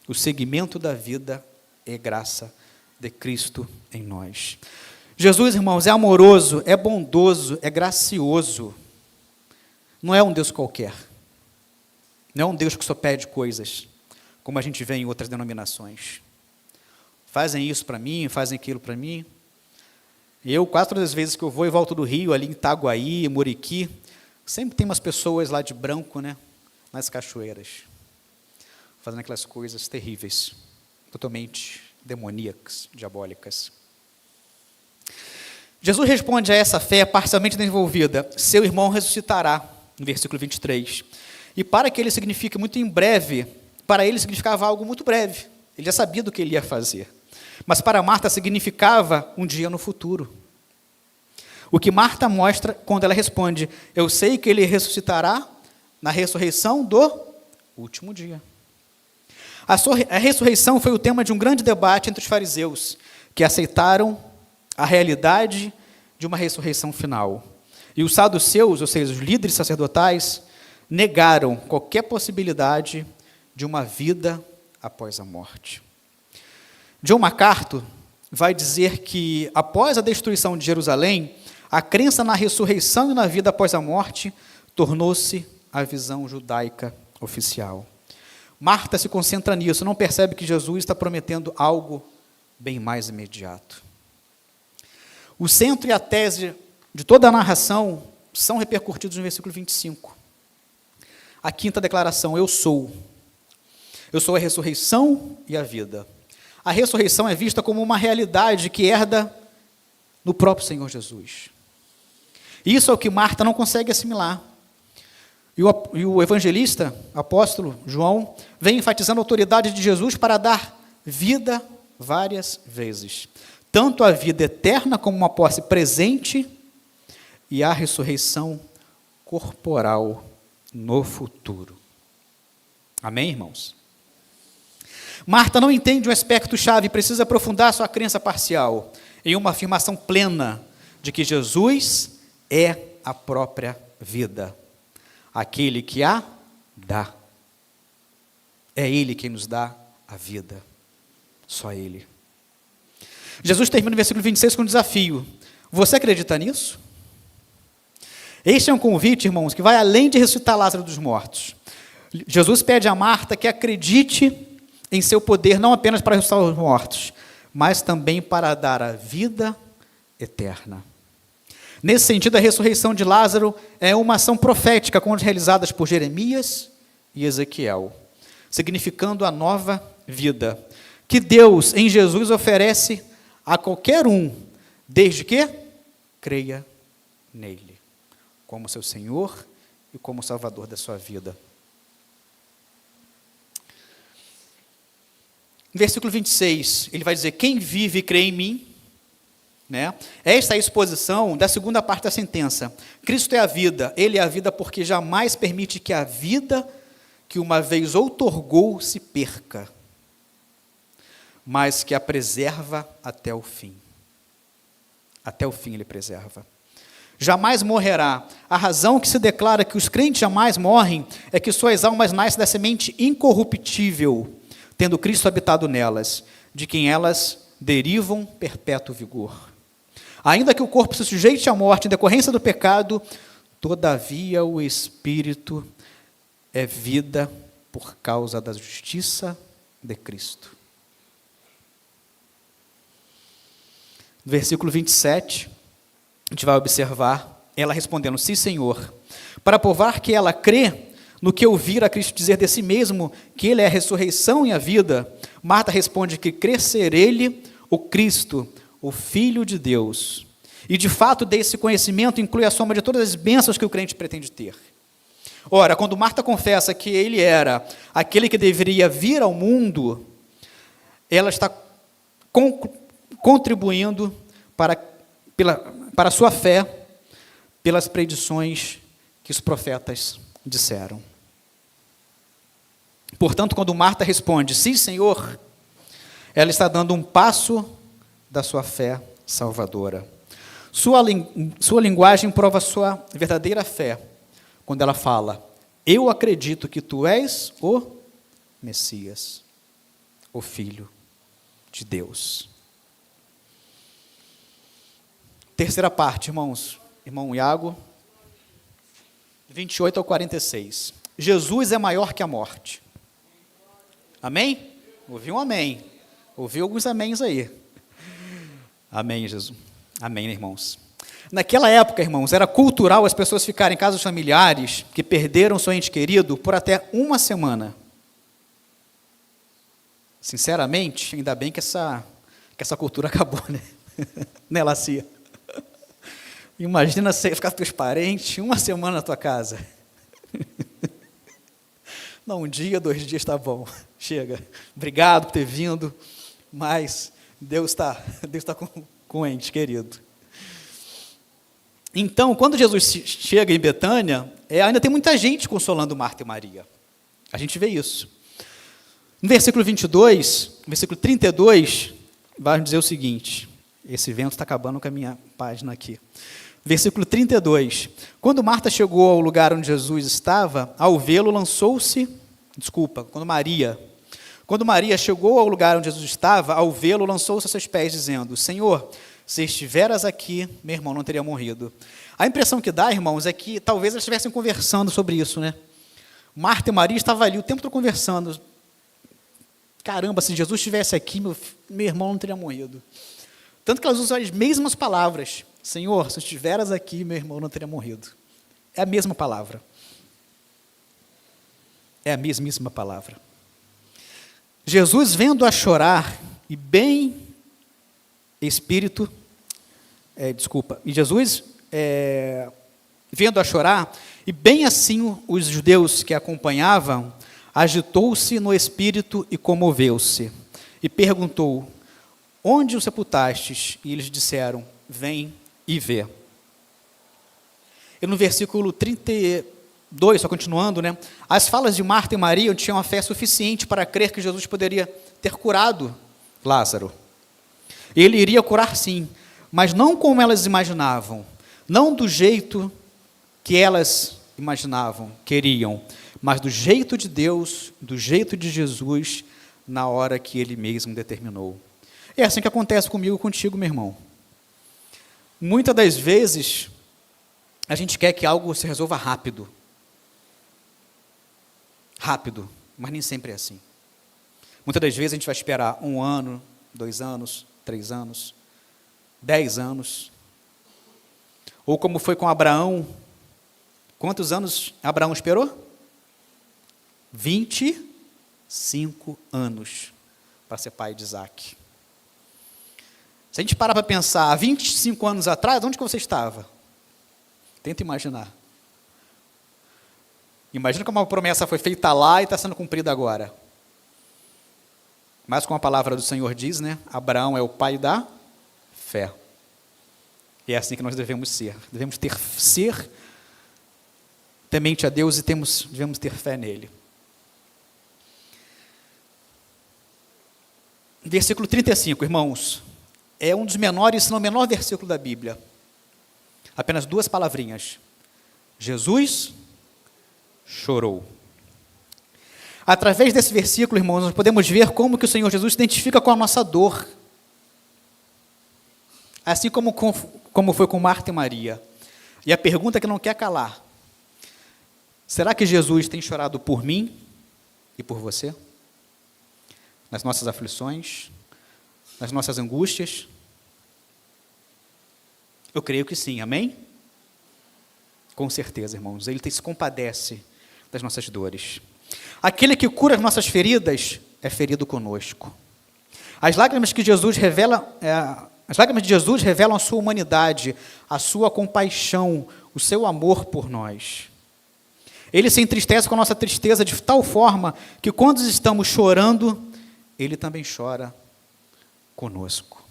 O segmento da vida é graça de Cristo em nós. Jesus, irmãos, é amoroso, é bondoso, é gracioso. Não é um Deus qualquer. Não é um Deus que só pede coisas, como a gente vê em outras denominações. Fazem isso para mim, fazem aquilo para mim. Eu, 4 das vezes que eu vou e volto do Rio, ali em Itaguaí, Muriqui, sempre tem umas pessoas lá de branco, né, nas cachoeiras, fazendo aquelas coisas terríveis, totalmente demoníacas, diabólicas. Jesus responde a essa fé parcialmente desenvolvida: seu irmão ressuscitará, no versículo 23. E para que ele signifique muito em breve, para ele significava algo muito breve. Ele já sabia do que ele ia fazer. Mas para Marta significava um dia no futuro. O que Marta mostra quando ela responde: eu sei que ele ressuscitará na ressurreição do último dia. A ressurreição foi o tema de um grande debate entre os fariseus, que aceitaram a realidade de uma ressurreição final. E os saduceus, ou seja, os líderes sacerdotais, negaram qualquer possibilidade de uma vida após a morte. John MacArthur vai dizer que, após a destruição de Jerusalém, a crença na ressurreição e na vida após a morte tornou-se a visão judaica oficial. Marta se concentra nisso, não percebe que Jesus está prometendo algo bem mais imediato. O centro e a tese de toda a narração são repercutidos no versículo 25. A quinta declaração: eu sou. Eu sou a ressurreição e a vida. A ressurreição é vista como uma realidade que herda no próprio Senhor Jesus. Isso é o que Marta não consegue assimilar. E o evangelista, apóstolo João, vem enfatizando a autoridade de Jesus para dar vida várias vezes. Tanto a vida eterna como uma posse presente e a ressurreição corporal no futuro. Amém, irmãos? Marta não entende o aspecto chave e precisa aprofundar sua crença parcial em uma afirmação plena de que Jesus é a própria vida, aquele que a dá. É Ele quem nos dá a vida, só Ele. Jesus termina o versículo 26 com um desafio: você acredita nisso? Este é um convite, irmãos, que vai além de ressuscitar Lázaro dos mortos. Jesus pede a Marta que acredite em seu poder, não apenas para ressuscitar os mortos, mas também para dar a vida eterna. Nesse sentido, a ressurreição de Lázaro é uma ação profética, como as realizadas por Jeremias e Ezequiel, significando a nova vida, que Deus, em Jesus, oferece a qualquer um, desde que creia nele, como seu Senhor e como Salvador da sua vida. No versículo 26, ele vai dizer: quem vive e crê em mim, né? Esta é a exposição da segunda parte da sentença. Cristo é a vida, Ele é a vida porque jamais permite que a vida que uma vez outorgou se perca, mas que a preserva até o fim. Até o fim Ele preserva. jamais morrerá. A razão que se declara que os crentes jamais morrem é que suas almas nascem da semente incorruptível, tendo Cristo habitado nelas, de quem elas derivam perpétuo vigor. Ainda que o corpo se sujeite à morte em decorrência do pecado, todavia o Espírito é vida por causa da justiça de Cristo. No versículo 27, a gente vai observar ela respondendo, sim, Senhor, para provar que ela crê no que ouvira Cristo dizer de si mesmo, que Ele é a ressurreição e a vida. Marta responde que crê ser Ele, o Cristo, o Filho de Deus. E, de fato, desse conhecimento inclui a soma de todas as bênçãos que o crente pretende ter. Ora, quando Marta confessa que Ele era aquele que deveria vir ao mundo, ela está contribuindo para a sua fé pelas predições que os profetas disseram. Portanto, quando Marta responde, sim, Senhor, ela está dando um passo da sua fé salvadora. Sua linguagem prova sua verdadeira fé, quando ela fala, eu acredito que tu és o Messias, o Filho de Deus. Terceira parte, irmãos. Irmão Iago, 28 ao 46. Jesus é maior que a morte. Amém? Ouvi um amém. Ouvi alguns améns aí. Amém, Jesus. Amém, irmãos. Naquela época, irmãos, era cultural as pessoas ficarem em casas familiares que perderam seu ente querido por até uma semana. Sinceramente, ainda bem que essa cultura acabou, né? Né, Lacia? Imagina você ficar com teus parentes uma semana na tua casa. Não, um dia, 2 dias está bom. Chega. Obrigado por ter vindo, mas Deus está com o ente querido. Então, quando Jesus chega em Betânia, ainda tem muita gente consolando Marta e Maria. A gente vê isso. No versículo 22, versículo 32, vai dizer o seguinte, esse vento está acabando com a minha página aqui. Versículo 32, quando Marta chegou ao lugar onde Jesus estava, ao vê-lo quando Maria chegou ao lugar onde Jesus estava, ao vê-lo, lançou-se a seus pés, dizendo, Senhor, se estiveras aqui, meu irmão não teria morrido. A impressão que dá, irmãos, é que talvez eles estivessem conversando sobre isso, né? Marta e Maria estavam ali o tempo todo conversando. Caramba, se Jesus estivesse aqui, meu irmão não teria morrido. Tanto que elas usam as mesmas palavras. Senhor, se estiveras aqui, meu irmão não teria morrido. É a mesma palavra. É a mesmíssima palavra. Jesus, vendo-a chorar, e Jesus, vendo-a chorar, e bem assim os judeus que a acompanhavam, agitou-se no espírito e comoveu-se, e perguntou, onde o sepultastes? E eles disseram, vem e vê. E no versículo 32, só continuando, né? As falas de Marta e Maria tinham a fé suficiente para crer que Jesus poderia ter curado Lázaro. Ele iria curar sim, mas não como elas imaginavam, não do jeito que elas imaginavam, queriam, mas do jeito de Deus, do jeito de Jesus, na hora que Ele mesmo determinou. É assim que acontece comigo e contigo, meu irmão. Muitas das vezes, a gente quer que algo se resolva rápido. Rápido, mas nem sempre é assim. Muitas das vezes a gente vai esperar 1 ano, 2 anos, 3 anos, 10 anos. Ou como foi com Abraão. Quantos anos Abraão esperou? 25 anos para ser pai de Isaac. Se a gente parar para pensar, há 25 anos atrás, onde que você estava? Tenta imaginar. Imagina como a promessa foi feita lá e está sendo cumprida agora. Mas como a palavra do Senhor diz, né? Abraão é o pai da fé. E é assim que nós devemos ser. Devemos ser temente a Deus e devemos ter fé nele. Versículo 35, irmãos. É um dos menores, se não o menor versículo da Bíblia. Apenas duas palavrinhas. Jesus chorou. Através desse versículo, irmãos, nós podemos ver como que o Senhor Jesus se identifica com a nossa dor. Assim como foi com Marta e Maria. E a pergunta que não quer calar: será que Jesus tem chorado por mim e por você? Nas nossas aflições, nas nossas angústias? Eu creio que sim, amém? Com certeza, irmãos, Ele se compadece das nossas dores. Aquele que cura as nossas feridas é ferido conosco. As lágrimas de Jesus revelam a sua humanidade, a sua compaixão, o seu amor por nós. Ele se entristece com a nossa tristeza de tal forma que quando estamos chorando, Ele também chora conosco.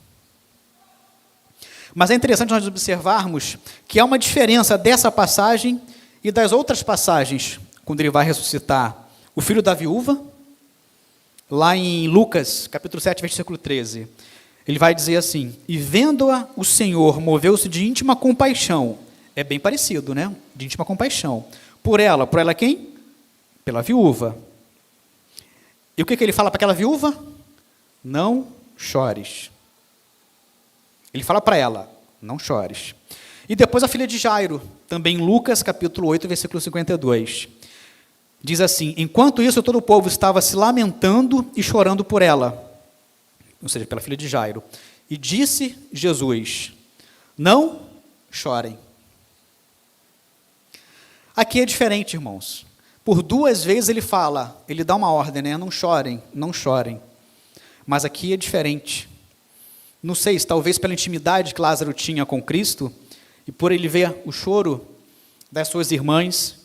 Mas é interessante nós observarmos que há uma diferença dessa passagem e das outras passagens, quando Ele vai ressuscitar o filho da viúva, lá em Lucas, capítulo 7, versículo 13. Ele vai dizer assim: e vendo-a, o Senhor moveu-se de íntima compaixão. É bem parecido, né? De íntima compaixão. Por ela quem? Pela viúva. E o que ele fala para aquela viúva? Não chores. Ele fala para ela, não chores. E depois a filha de Jairo, também em Lucas, capítulo 8, versículo 52. Diz assim: enquanto isso, todo o povo estava se lamentando e chorando por ela, ou seja, pela filha de Jairo. E disse Jesus: não chorem. Aqui é diferente, irmãos. Por duas vezes ele dá uma ordem, né? Não chorem, não chorem. Mas aqui é diferente. Não sei se talvez pela intimidade que Lázaro tinha com Cristo, e por ele ver o choro das suas irmãs,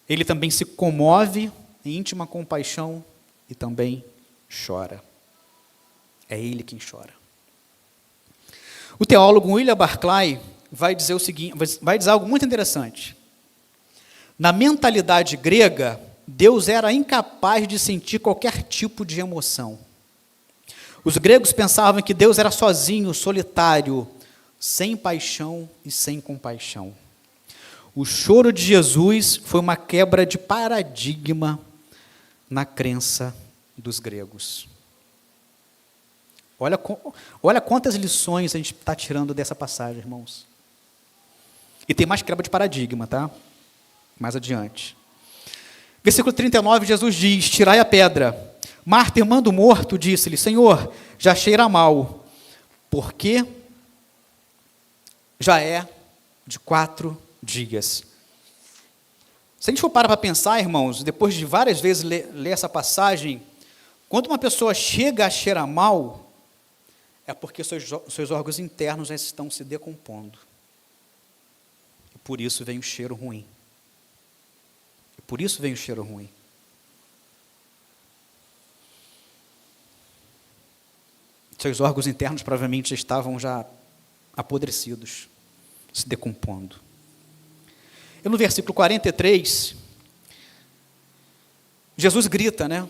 ele também se comove em íntima compaixão e também chora. É ele quem chora. O teólogo William Barclay vai dizer o seguinte, vai dizer algo muito interessante. Na mentalidade grega, Deus era incapaz de sentir qualquer tipo de emoção. Os gregos pensavam que Deus era sozinho, solitário, sem paixão e sem compaixão. O choro de Jesus foi uma quebra de paradigma na crença dos gregos. Olha quantas lições a gente está tirando dessa passagem, irmãos. E tem mais quebra de paradigma, tá? Mais adiante. Versículo 39, Jesus diz: tirai a pedra. Marta, irmã do morto, disse-lhe: Senhor, já cheira mal, porque já é de 4 dias. Se a gente for parar para pensar, irmãos, depois de várias vezes ler essa passagem, quando uma pessoa chega a cheirar mal, é porque seus órgãos internos já estão se decompondo. E por isso vem o cheiro ruim. Seus órgãos internos provavelmente já estavam apodrecidos, se decompondo. E no versículo 43, Jesus grita, né?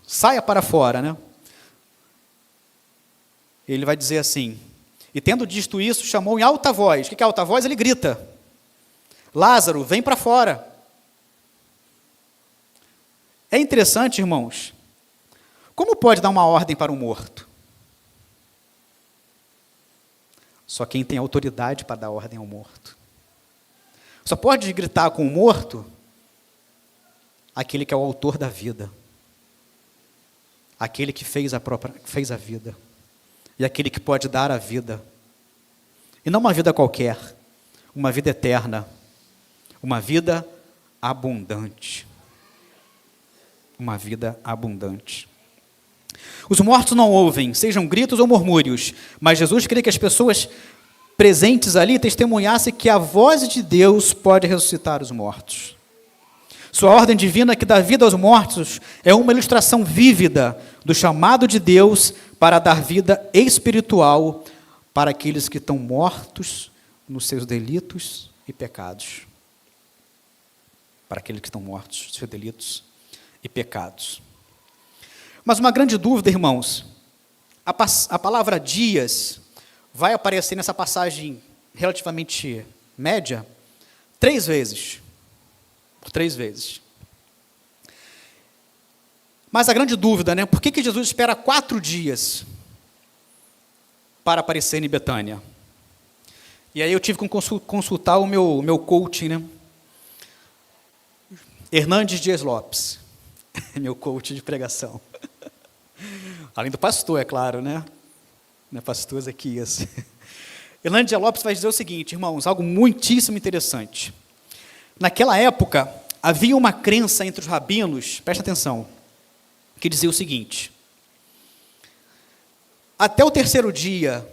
Saia para fora, né? Ele vai dizer assim: e tendo dito isso, chamou em alta voz. O que é alta voz? Ele grita: Lázaro, vem para fora. É interessante, irmãos, como pode dar uma ordem para um morto? Só quem tem autoridade para dar ordem ao morto. Só pode gritar com o morto aquele que é o autor da vida, aquele que fez a vida, e aquele que pode dar a vida, e não uma vida qualquer, uma vida eterna, uma vida abundante. Uma vida abundante. Os mortos não ouvem, sejam gritos ou murmúrios, mas Jesus queria que as pessoas presentes ali testemunhassem que a voz de Deus pode ressuscitar os mortos. Sua ordem divina que dá vida aos mortos é uma ilustração vívida do chamado de Deus para dar vida espiritual para aqueles que estão mortos nos seus delitos e pecados. Para aqueles que estão mortos nos seus delitos e pecados. Mas uma grande dúvida, irmãos, a palavra dias vai aparecer nessa passagem relativamente média, 3 vezes. Por 3 vezes. Mas a grande dúvida, né? Por que Jesus espera 4 dias para aparecer em Betânia? E aí eu tive que consultar o meu coaching, né? Hernandes Dias Lopes, meu coach de pregação. Além do pastor, é claro, né? Não é pastor Ezequias. Hernandes Dias Lopes vai dizer o seguinte, irmãos, algo muitíssimo interessante. Naquela época, havia uma crença entre os rabinos, presta atenção, que dizia o seguinte: até o 3º dia,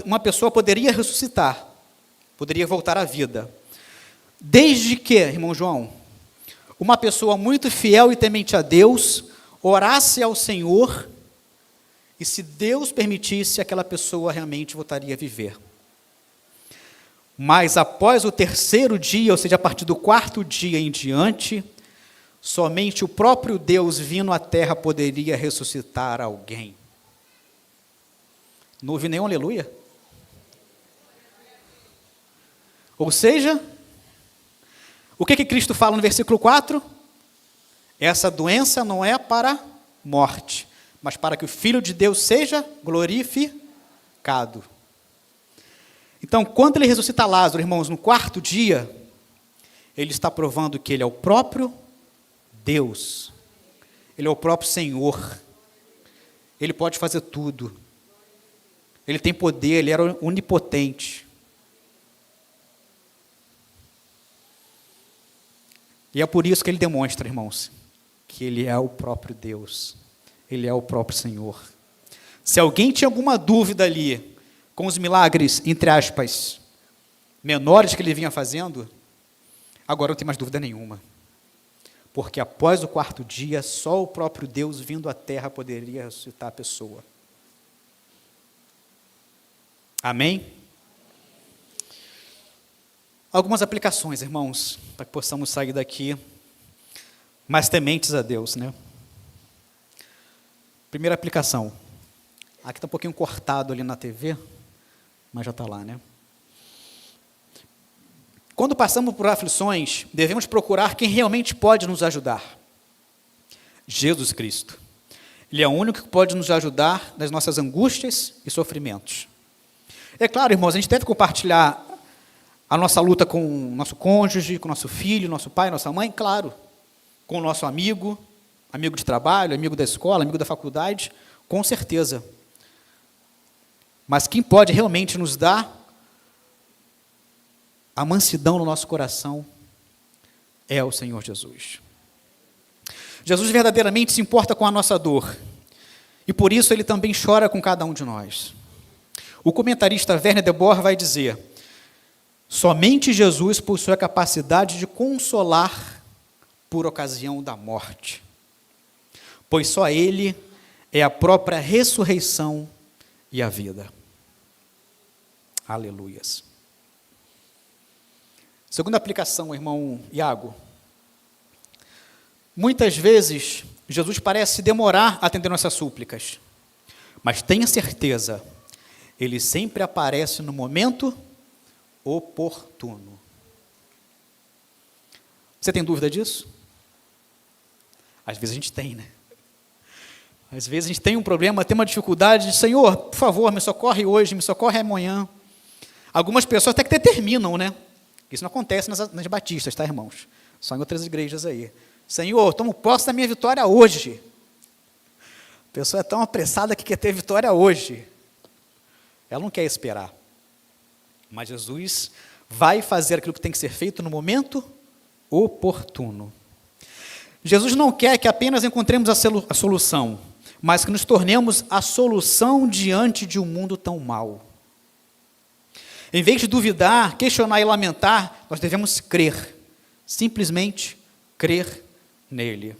uma pessoa poderia ressuscitar, poderia voltar à vida, desde que, irmão João, uma pessoa muito fiel e temente a Deus, orasse ao Senhor, e se Deus permitisse, aquela pessoa realmente voltaria a viver. Mas após o 3º dia, ou seja, a partir do 4º dia em diante, somente o próprio Deus vindo à terra poderia ressuscitar alguém. Não houve nenhum aleluia? Ou seja, o que Cristo fala no versículo 4? Essa doença não é para morte, mas para que o Filho de Deus seja glorificado. Então, quando ele ressuscita Lázaro, irmãos, no 4º dia, ele está provando que ele é o próprio Deus. Ele é o próprio Senhor. Ele pode fazer tudo. Ele tem poder, ele era onipotente. E é por isso que ele demonstra, irmãos, que ele é o próprio Deus. Ele é o próprio Senhor. Se alguém tinha alguma dúvida ali, com os milagres, entre aspas, menores que ele vinha fazendo, agora não tem mais dúvida nenhuma. Porque após o 4º dia, só o próprio Deus vindo à terra poderia ressuscitar a pessoa. Amém? Algumas aplicações, irmãos, para que possamos sair daqui mais tementes a Deus, né? Primeira aplicação. Aqui está um pouquinho cortado ali na TV, mas já está lá, né? Quando passamos por aflições, devemos procurar quem realmente pode nos ajudar. Jesus Cristo. Ele é o único que pode nos ajudar nas nossas angústias e sofrimentos. É claro, irmãos, a gente deve compartilhar a nossa luta com o nosso cônjuge, com o nosso filho, nosso pai, nossa mãe, claro. Com o nosso amigo, amigo de trabalho, amigo da escola, amigo da faculdade, com certeza. Mas quem pode realmente nos dar a mansidão no nosso coração é o Senhor Jesus. Jesus verdadeiramente se importa com a nossa dor, e por isso ele também chora com cada um de nós. O comentarista Werner de Boer vai dizer: somente Jesus possui a capacidade de consolar por ocasião da morte, pois só ele é a própria ressurreição e a vida. Aleluias. Segunda aplicação, irmão Iago. Muitas vezes, Jesus parece demorar a atender nossas súplicas, mas tenha certeza, ele sempre aparece no momento oportuno. Você tem dúvida disso? Às vezes a gente tem, né? Às vezes a gente tem um problema, tem uma dificuldade, Senhor, por favor, me socorre hoje, me socorre amanhã. Algumas pessoas até que determinam, né? Isso não acontece nas batistas, tá, irmãos? Só em outras igrejas aí. Senhor, tomo posse da minha vitória hoje. A pessoa é tão apressada que quer ter vitória hoje. Ela não quer esperar. Mas Jesus vai fazer aquilo que tem que ser feito no momento oportuno. Jesus não quer que apenas encontremos a solução, mas que nos tornemos a solução diante de um mundo tão mau. Em vez de duvidar, questionar e lamentar, nós devemos crer, simplesmente crer nele.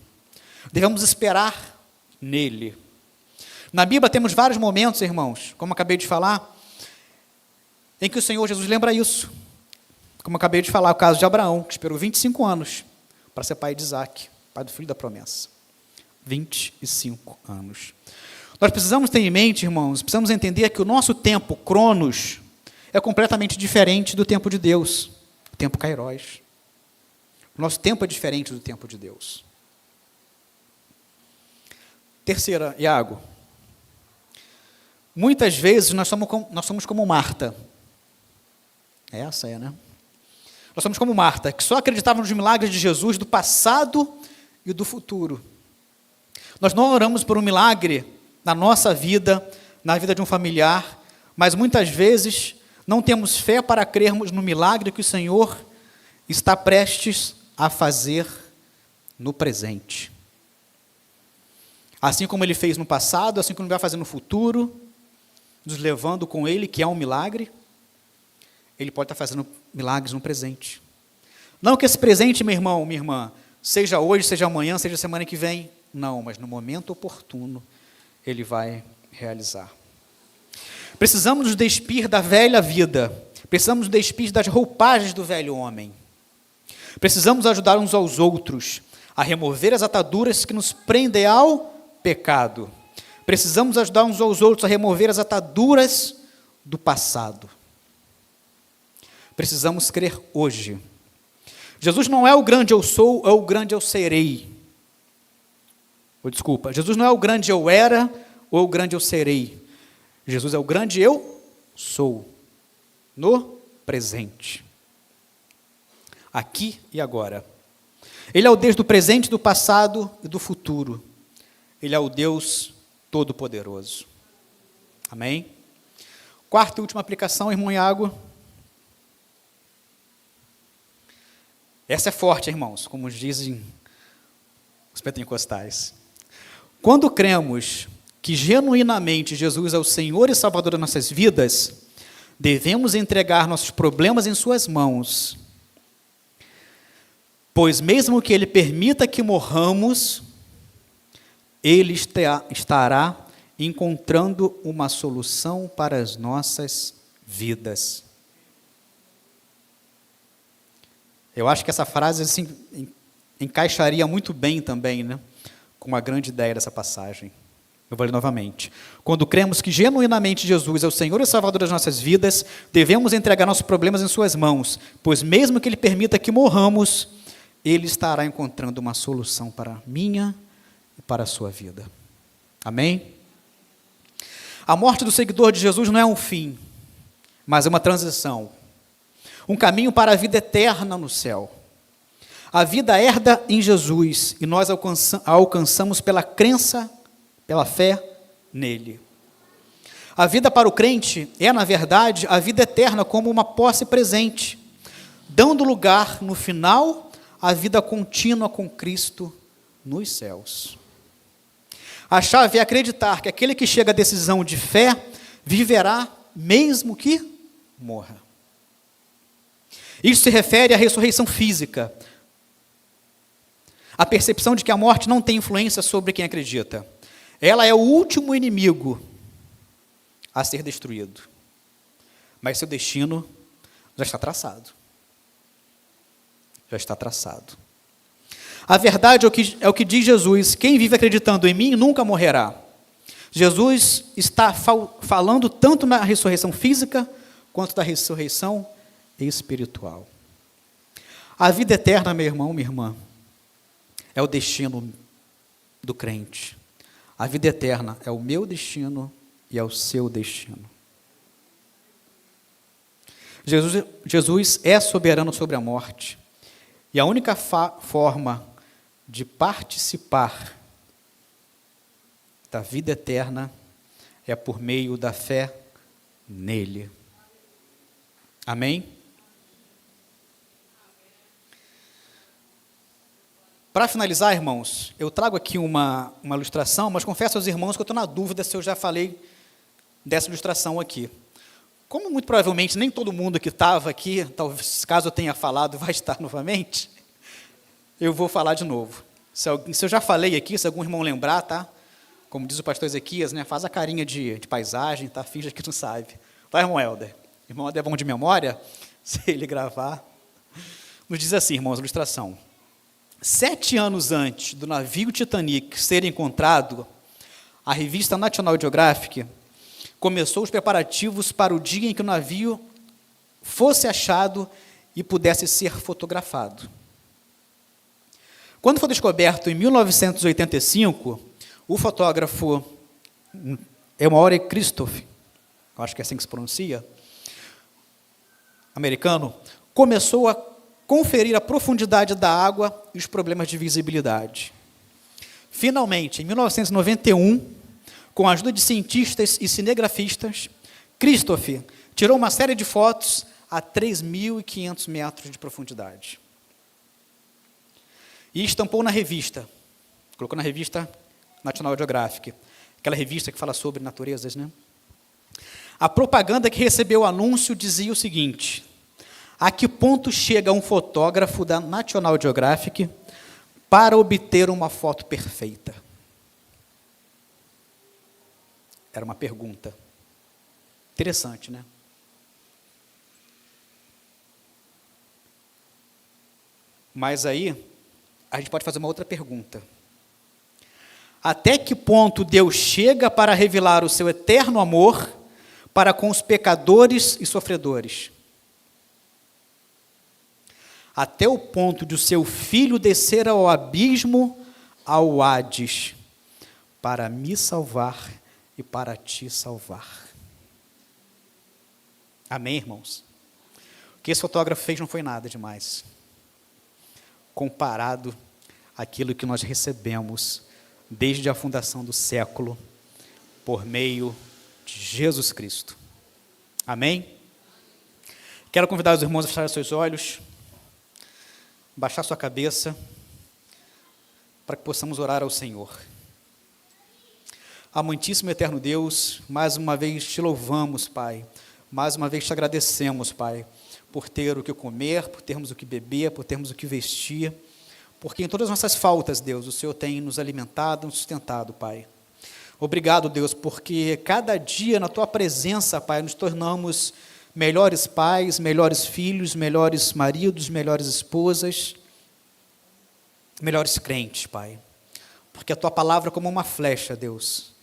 Devemos esperar nele. Na Bíblia temos vários momentos, irmãos, como acabei de falar, em que o Senhor Jesus lembra isso. Como acabei de falar, o caso de Abraão, que esperou 25 anos para ser pai de Isaac, pai do filho da promessa. 25 anos. Nós precisamos ter em mente, irmãos, precisamos entender que o nosso tempo, Cronos, é completamente diferente do tempo de Deus, o tempo Kairos. O nosso tempo é diferente do tempo de Deus. Terceira, Iago. Muitas vezes nós somos como Marta. Essa é, né? Nós somos como Marta, que só acreditava nos milagres de Jesus do passado e do futuro. Nós não oramos por um milagre na nossa vida, na vida de um familiar, mas muitas vezes não temos fé para crermos no milagre que o Senhor está prestes a fazer no presente. Assim como Ele fez no passado, assim como Ele vai fazer no futuro, nos levando com Ele, que é um milagre, Ele pode estar fazendo milagres no presente. Não que esse presente, meu irmão, minha irmã, seja hoje, seja amanhã, seja semana que vem. Não, mas no momento oportuno, Ele vai realizar. Precisamos nos despir da velha vida. Precisamos nos despir das roupagens do velho homem. Precisamos ajudar uns aos outros a remover as ataduras que nos prendem ao pecado. Precisamos ajudar uns aos outros a remover as ataduras do passado. Precisamos crer hoje. Jesus não é o grande eu sou, é o grande eu serei. Jesus não é o grande eu era ou o grande eu serei. Jesus é o grande eu sou, no presente. Aqui e agora. Ele é o Deus do presente, do passado e do futuro. Ele é o Deus Todo-Poderoso. Amém? Quarta e última aplicação, irmão Iago. Essa é forte, irmãos, como dizem os pentecostais. Quando cremos que genuinamente Jesus é o Senhor e Salvador das nossas vidas, devemos entregar nossos problemas em suas mãos. Pois mesmo que Ele permita que morramos, Ele estará encontrando uma solução para as nossas vidas. Eu acho que essa frase assim, encaixaria muito bem também, né, com uma grande ideia dessa passagem. Eu vou ler novamente. Quando cremos que genuinamente Jesus é o Senhor e Salvador das nossas vidas, devemos entregar nossos problemas em suas mãos, pois mesmo que Ele permita que morramos, Ele estará encontrando uma solução para a minha e para a sua vida. Amém? A morte do seguidor de Jesus não é um fim, mas é uma transição. Um caminho para a vida eterna no céu. A vida herda em Jesus e nós a alcançamos pela crença, pela fé nele. A vida para o crente é, na verdade, a vida eterna como uma posse presente, dando lugar, no final, à vida contínua com Cristo nos céus. A chave é acreditar que aquele que chega à decisão de fé viverá mesmo que morra. Isso se refere à ressurreição física. A percepção de que a morte não tem influência sobre quem acredita. Ela é o último inimigo a ser destruído. Mas seu destino já está traçado. Já está traçado. A verdade é o que diz Jesus: quem vive acreditando em mim nunca morrerá. Jesus está falando tanto na ressurreição física, quanto da ressurreição espiritual. A vida eterna, meu irmão, minha irmã, é o destino do crente. A vida eterna é o meu destino e é o seu destino. Jesus é soberano sobre a morte. E a única forma de participar da vida eterna é por meio da fé nele. Amém? Para finalizar, irmãos, eu trago aqui uma ilustração, mas confesso aos irmãos que eu estou na dúvida se eu já falei dessa ilustração aqui. Como muito provavelmente nem todo mundo que estava aqui, talvez caso eu tenha falado, vai estar novamente, eu vou falar de novo. Se eu já falei aqui, se algum irmão lembrar, tá? Como diz o pastor Ezequias, né? Faz a carinha de paisagem, tá? Finge que não sabe. Tá, irmão Helder? Irmão Helder é bom de memória? Se ele gravar. Nos diz assim, irmãos, a ilustração. 7 anos antes do navio Titanic ser encontrado, a revista National Geographic começou os preparativos para o dia em que o navio fosse achado e pudesse ser fotografado. Quando foi descoberto em 1985, o fotógrafo Emory Christoph, acho que é assim que se pronuncia, americano, começou a conferir a profundidade da água e os problemas de visibilidade. Finalmente, em 1991, com a ajuda de cientistas e cinegrafistas, Christoph tirou uma série de fotos a 3.500 metros de profundidade. E estampou na revista, colocou na revista National Geographic, aquela revista que fala sobre naturezas, né? A propaganda que recebeu o anúncio dizia o seguinte: a que ponto chega um fotógrafo da National Geographic para obter uma foto perfeita? Era uma pergunta. Interessante, né? Mas aí, a gente pode fazer uma outra pergunta. Até que ponto Deus chega para revelar o seu eterno amor para com os pecadores e sofredores? Até o ponto de o seu filho descer ao abismo, ao Hades, para me salvar e para te salvar. Amém, irmãos? O que esse fotógrafo fez não foi nada demais, comparado àquilo que nós recebemos desde a fundação do século, por meio de Jesus Cristo. Amém? Quero convidar os irmãos a fecharem seus olhos, baixar sua cabeça, para que possamos orar ao Senhor. Amantíssimo e eterno Deus, mais uma vez te louvamos, Pai, mais uma vez te agradecemos, Pai, por ter o que comer, por termos o que beber, por termos o que vestir, porque em todas as nossas faltas, Deus, o Senhor tem nos alimentado, nos sustentado, Pai. Obrigado, Deus, porque cada dia na Tua presença, Pai, nos tornamos melhores pais, melhores filhos, melhores maridos, melhores esposas, melhores crentes, Pai. Porque a Tua palavra é como uma flecha, Deus,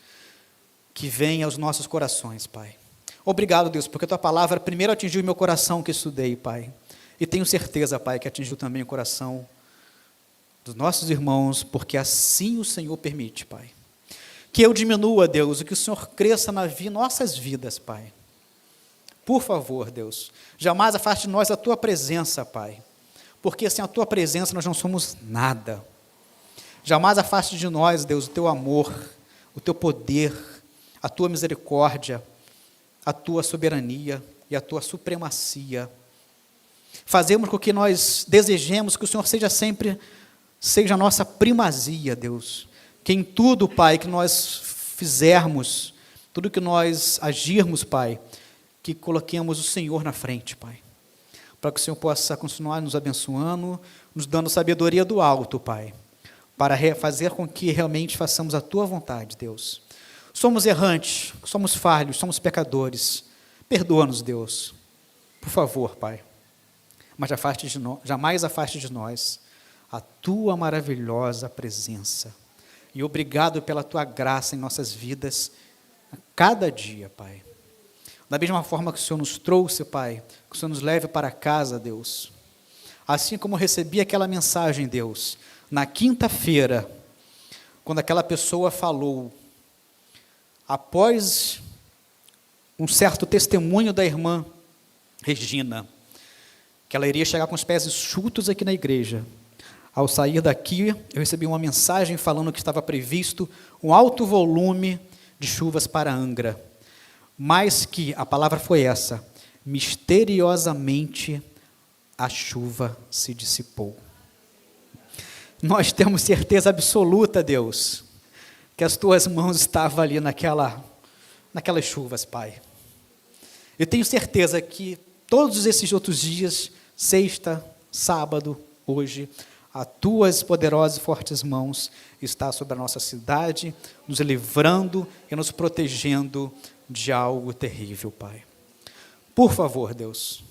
que vem aos nossos corações, Pai. Obrigado, Deus, porque a Tua palavra primeiro atingiu o meu coração que estudei, Pai. E tenho certeza, Pai, que atingiu também o coração dos nossos irmãos, porque assim o Senhor permite, Pai. Que eu diminua, Deus, e que o Senhor cresça nas nossas vidas, Pai. Por favor, Deus, jamais afaste de nós a Tua presença, Pai, porque sem a Tua presença nós não somos nada. Jamais afaste de nós, Deus, o Teu amor, o Teu poder, a Tua misericórdia, a Tua soberania e a Tua supremacia. Fazemos com que nós desejemos que o Senhor seja a nossa primazia, Deus. Que em tudo, Pai, que nós fizermos, tudo que nós agirmos, Pai, que coloquemos o Senhor na frente, Pai. Para que o Senhor possa continuar nos abençoando, nos dando sabedoria do alto, Pai. Para fazer com que realmente façamos a Tua vontade, Deus. Somos errantes, somos falhos, somos pecadores. Perdoa-nos, Deus. Por favor, Pai. Mas jamais afaste de nós a Tua maravilhosa presença. E obrigado pela Tua graça em nossas vidas, a cada dia, Pai. Da mesma forma que o Senhor nos trouxe, Pai, que o Senhor nos leve para casa, Deus. Assim como eu recebi aquela mensagem, Deus, na quinta-feira, quando aquela pessoa falou, após um certo testemunho da irmã Regina, que ela iria chegar com os pés enxutos aqui na igreja. Ao sair daqui, eu recebi uma mensagem falando que estava previsto um alto volume de chuvas para Angra, mas que a palavra foi essa: misteriosamente a chuva se dissipou. Nós temos certeza absoluta, Deus, que as Tuas mãos estavam ali naquelas chuvas, Pai. Eu tenho certeza que todos esses outros dias, sexta, sábado, hoje, as Tuas poderosas e fortes mãos estão sobre a nossa cidade, nos livrando e nos protegendo de algo terrível, Pai. Por favor, Deus,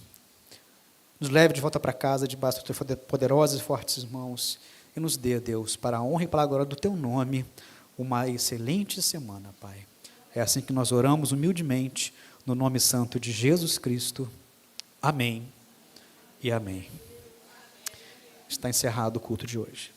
nos leve de volta para casa, debaixo das Tuas poderosas e fortes mãos, e nos dê, Deus, para a honra e para a glória do Teu nome, uma excelente semana, Pai. É assim que nós oramos humildemente, no nome santo de Jesus Cristo. Amém e amém. Está encerrado o culto de hoje.